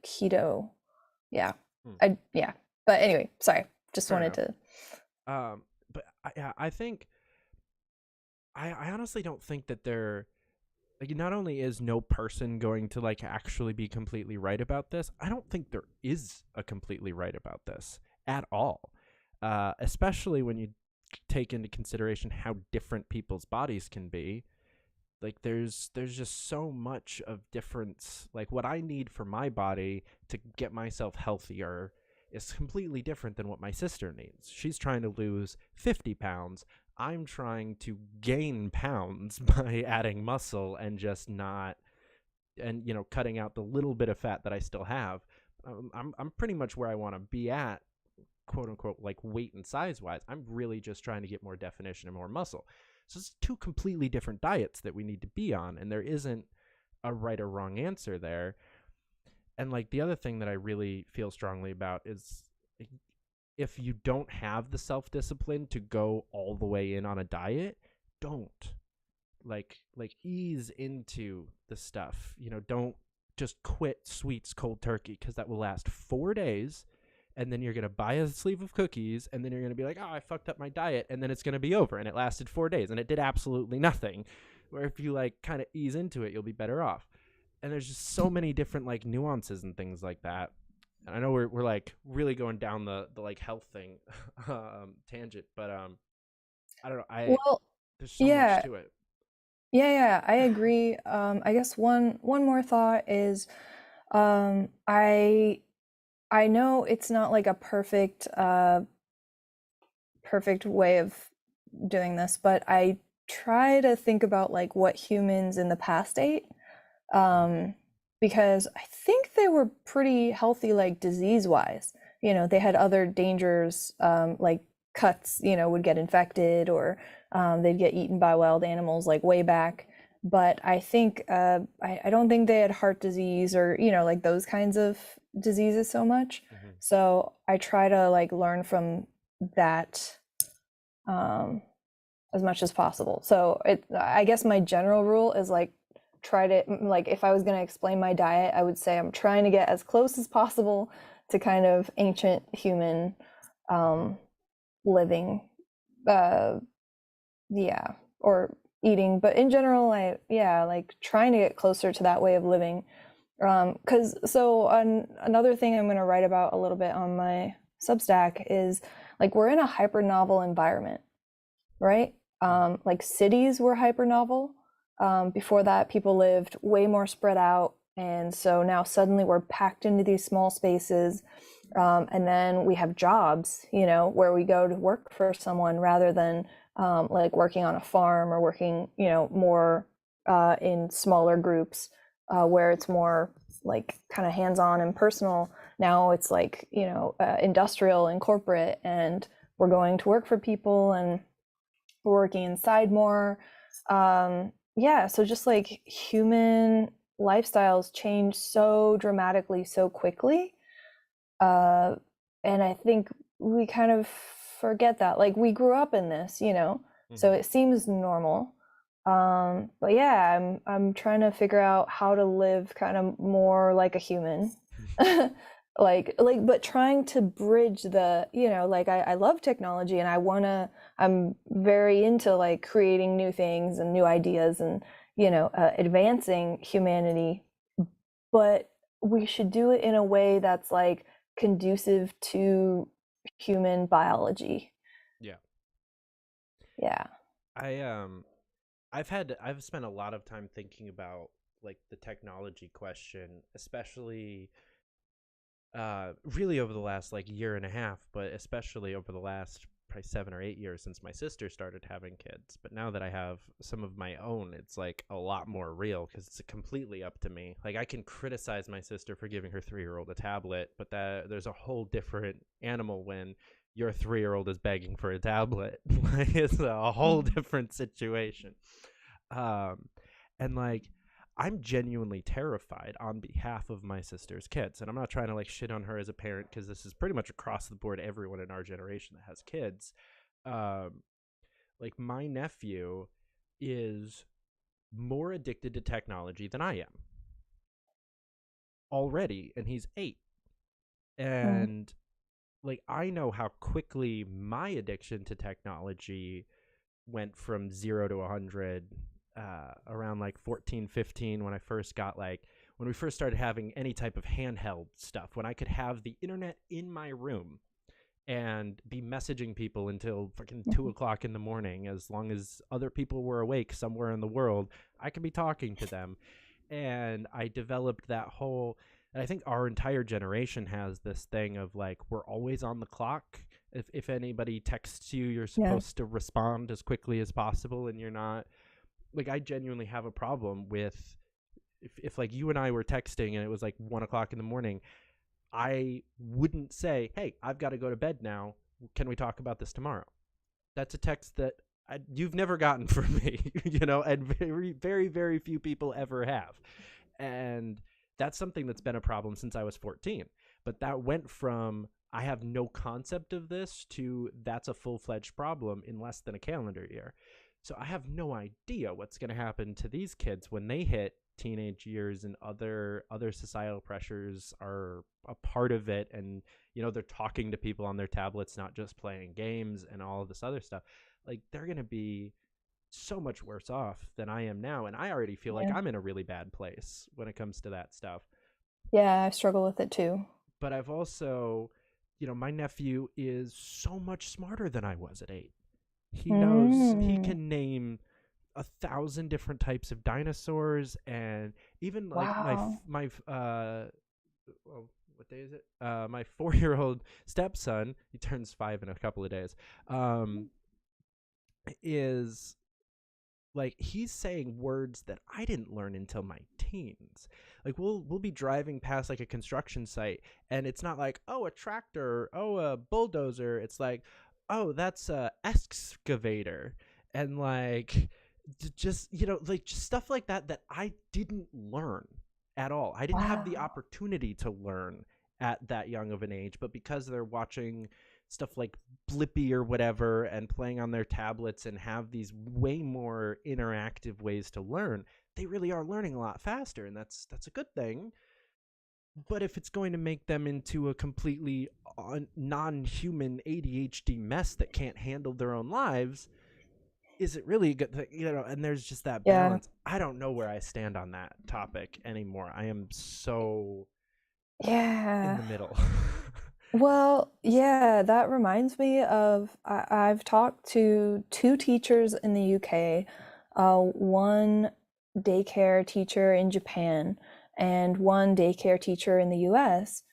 keto. Yeah. Yeah. But anyway, sorry. Just Fair wanted enough. to. But I think, I honestly don't think that there, like, not only is no person going to like actually be completely right about this, I don't think there is a completely right about this at all. Especially when you take into consideration how different people's bodies can be. Like there's just so much of difference. Like what I need for my body to get myself healthier is completely different than what my sister needs. She's trying to lose 50 pounds. I'm trying to gain pounds by adding muscle and just not, and you know, cutting out the little bit of fat that I still have. I'm pretty much where I want to be at, quote unquote, like weight and size wise. I'm really just trying to get more definition and more muscle. So it's two completely different diets that we need to be on, and there isn't a right or wrong answer there. And like the other thing that I really feel strongly about is, if you don't have the self-discipline to go all the way in on a diet, don't like ease into the stuff. You know, don't just quit sweets cold turkey, because that will last 4 days. And then you're going to buy a sleeve of cookies, and then you're going to be like, oh, I fucked up my diet. And then it's going to be over. And it lasted 4 days and it did absolutely nothing. Where if you like kind of ease into it, you'll be better off. And there's just so many different like nuances and things like that. And I know we're like really going down the like health thing tangent, but I don't know. There's so much to it. Yeah, I agree. I guess one more thought is, I know it's not like a perfect way of doing this, but I try to think about like what humans in the past ate, because I think they were pretty healthy, like disease-wise. You know, they had other dangers, like cuts, you know, would get infected, or they'd get eaten by wild animals like way back. But I think I don't think they had heart disease or, you know, like those kinds of diseases so much. So I try to like learn from that as much as possible. So I guess my general rule is like, try to, like, if I was going to explain my diet, I would say I'm trying to get as close as possible to kind of ancient human living, or eating. But in general, like trying to get closer to that way of living. Because another thing I'm going to write about a little bit on my Substack is like, we're in a hyper novel environment, right? Like cities were hyper novel. Before that, people lived way more spread out. And so now suddenly we're packed into these small spaces. And then we have jobs, you know, where we go to work for someone rather than like working on a farm or working, you know, more in smaller groups where it's more like kind of hands-on and personal. Now it's like, you know, industrial and corporate, and we're going to work for people and we're working inside more. So just like human lifestyles change so dramatically, so quickly. And I think we kind of forget that, like, we grew up in this, you know, so it seems normal. But yeah, I'm trying to figure out how to live kind of more like a human, but trying to bridge the, you know, like I love technology and I'm very into like creating new things and new ideas and, you know, advancing humanity, but we should do it in a way that's like conducive to human biology. Yeah. I've spent a lot of time thinking about like the technology question, especially really over the last like year and a half, but especially over the last probably 7 or 8 years since my sister started having kids. But now that I have some of my own, it's like a lot more real because it's completely up to me. Like I can criticize my sister for giving her 3-year-old a tablet, but there's a whole different animal when your 3-year-old is begging for a tablet. Like it's a whole different situation. And like I'm genuinely terrified on behalf of my sister's kids. And I'm not trying to like shit on her as a parent because this is pretty much across the board everyone in our generation that has kids. Like my nephew is more addicted to technology than I am already, and he's 8. And like I know how quickly my addiction to technology went from 0 to 100 around like 14, 15 when we first started having any type of handheld stuff, when I could have the internet in my room and be messaging people until fucking 2 o'clock in the morning. As long as other people were awake somewhere in the world, I could be talking to them. And I developed that whole, and I think our entire generation has this thing of like, we're always on the clock. If anybody texts you, you're supposed to respond as quickly as possible, and you're not. Like I genuinely have a problem with if like you and I were texting and it was like 1 o'clock in the morning, I wouldn't say, "Hey, I've got to go to bed now. Can we talk about this tomorrow?" That's a text that you've never gotten from me, you know, and very, very, very few people ever have. And that's something that's been a problem since I was 14. But that went from I have no concept of this to that's a full-fledged problem in less than a calendar year. So I have no idea what's going to happen to these kids when they hit teenage years and other societal pressures are a part of it. And, you know, they're talking to people on their tablets, not just playing games and all of this other stuff. Like they're going to be so much worse off than I am now. And I already feel like I'm in a really bad place when it comes to that stuff. Yeah, I struggle with it too. But I've also, you know, my nephew is so much smarter than I was at 8. He knows, he can name 1,000 different types of dinosaurs, and even like my what day is it? My 4-year-old stepson, he turns 5 in a couple of days, is like he's saying words that I didn't learn until my teens. Like we'll be driving past like a construction site, and it's not like, oh, a tractor, oh, a bulldozer. It's like, oh, that's a excavator. And like just, you know, like just stuff like that I didn't learn at all. I didn't have the opportunity to learn at that young of an age, but because they're watching stuff like Blippi or whatever and playing on their tablets and have these way more interactive ways to learn, they really are learning a lot faster, and that's a good thing. But if it's going to make them into a completely non-human ADHD mess that can't handle their own lives, is it really a good thing? You know, and there's just that balance. I don't know where I stand on that topic anymore. I am so in the middle. Well, yeah, that reminds me of I've talked to 2 teachers in the UK, one daycare teacher in Japan, and one daycare teacher in the US,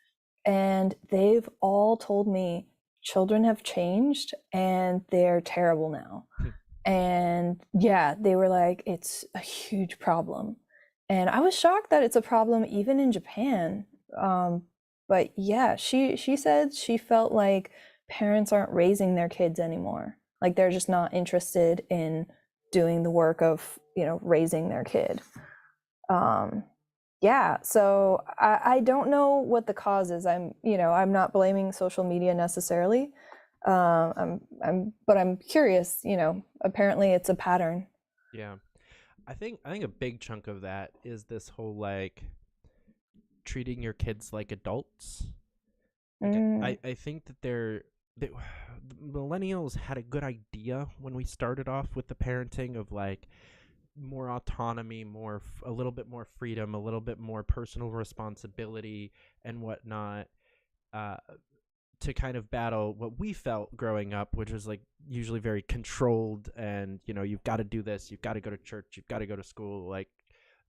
and they've all told me children have changed and they're terrible now. And yeah, they were like, it's a huge problem. And I was shocked that it's a problem even in Japan. But yeah, she said she felt like parents aren't raising their kids anymore. Like they're just not interested in doing the work of, you know, raising their kid. Yeah, so I don't know what the cause is. I'm not blaming social media necessarily. But I'm curious, you know, apparently it's a pattern. Yeah. I think a big chunk of that is this whole like treating your kids like adults. Like, I think that the millennials had a good idea when we started off with the parenting of like more autonomy, a little bit more freedom, a little bit more personal responsibility and whatnot. to kind of battle what we felt growing up, which was like usually very controlled, and you've got to do this, you've got to go to church, you've got to go to school, like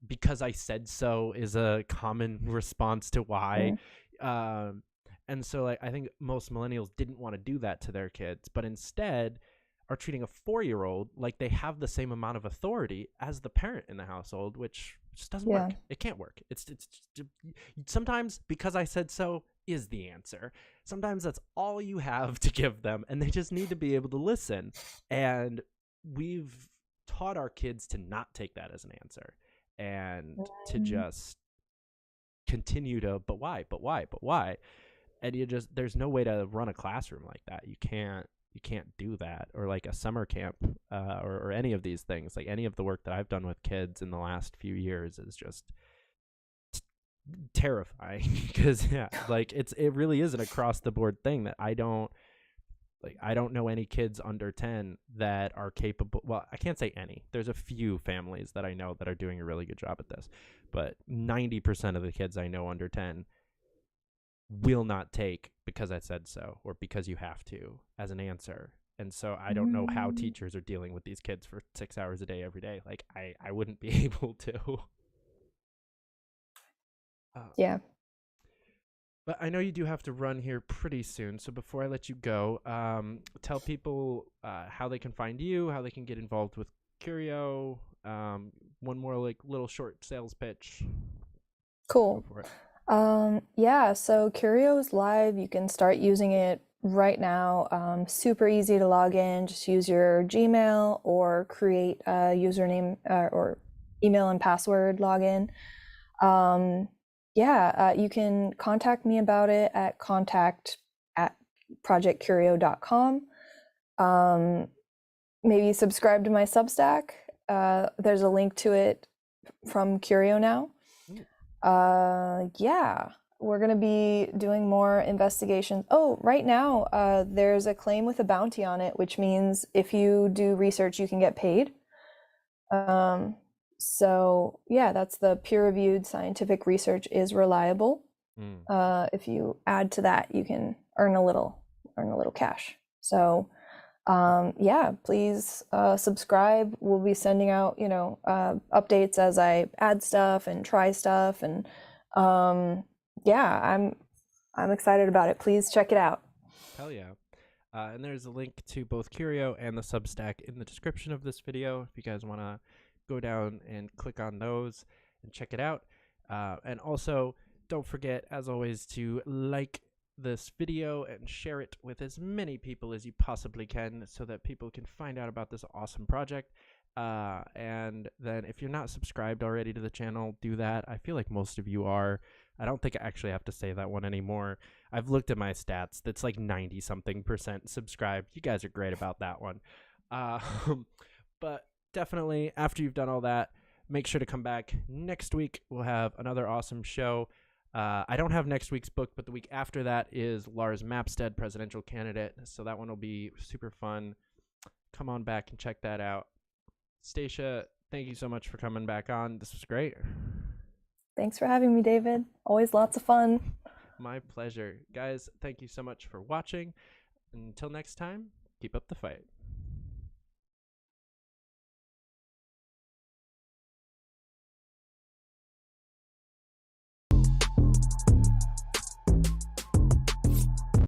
because I said so is a common response to why. And so like I think most millennials didn't want to do that to their kids, but instead are treating a 4-year-old like they have the same amount of authority as the parent in the household, which just doesn't work. It can't work. It's sometimes because I said so is the answer. Sometimes that's all you have to give them, and they just need to be able to listen. And we've taught our kids to not take that as an answer and to just continue to, but why? And there's no way to run a classroom like that. You can't do that, or like a summer camp, or any of these things. Like any of the work that I've done with kids in the last few years is just terrifying because like it really is an across the board thing that I don't know any kids under 10 that are capable. Well, I can't say any. There's a few families that I know that are doing a really good job at this, but 90% of the kids I know under 10 will not take because I said so or because you have to as an answer. And so I don't know how teachers are dealing with these kids for 6 hours a day every day. Like I wouldn't be able to. But I know you do have to run here pretty soon. So before I let you go, tell people how they can find you, how they can get involved with Qrio. One more like little short sales pitch. Cool. Go for it. So Qrio is live. You can start using it right now. Super easy to log in. Just use your Gmail or create a username or email and password login. You can contact me about it at contact@projectqrio.com. Maybe subscribe to my Substack. There's a link to it from Qrio now. We're going to be doing more investigations. Right now, there's a claim with a bounty on it, which means if you do research, you can get paid. That's the peer-reviewed scientific research is reliable. If you add to that, you can earn a little cash. So, please subscribe. We'll be sending out, updates as I add stuff and try stuff, and I'm excited about it. Please check it out. Hell yeah. And there's a link to both Qrio and the Substack in the description of this video if you guys want to go down and click on those and check it out. And also, don't forget, as always, to like this video and share it with as many people as you possibly can so that people can find out about this awesome project. And then if you're not subscribed already to the channel, do that. I feel like most of you are. I don't think I actually have to say that one anymore. I've looked at my stats. That's like 90-something% subscribed. You guys are great about that one. But definitely, after you've done all that, make sure to come back next week. We'll have another awesome show. I don't have next week's book, but the week after that is Lars Mapstead, presidential candidate. So that one will be super fun. Come on back and check that out. Stacia, thank you so much for coming back on. This was great. Thanks for having me, David. Always lots of fun. My pleasure. Guys, thank you so much for watching. Until next time, keep up the fight.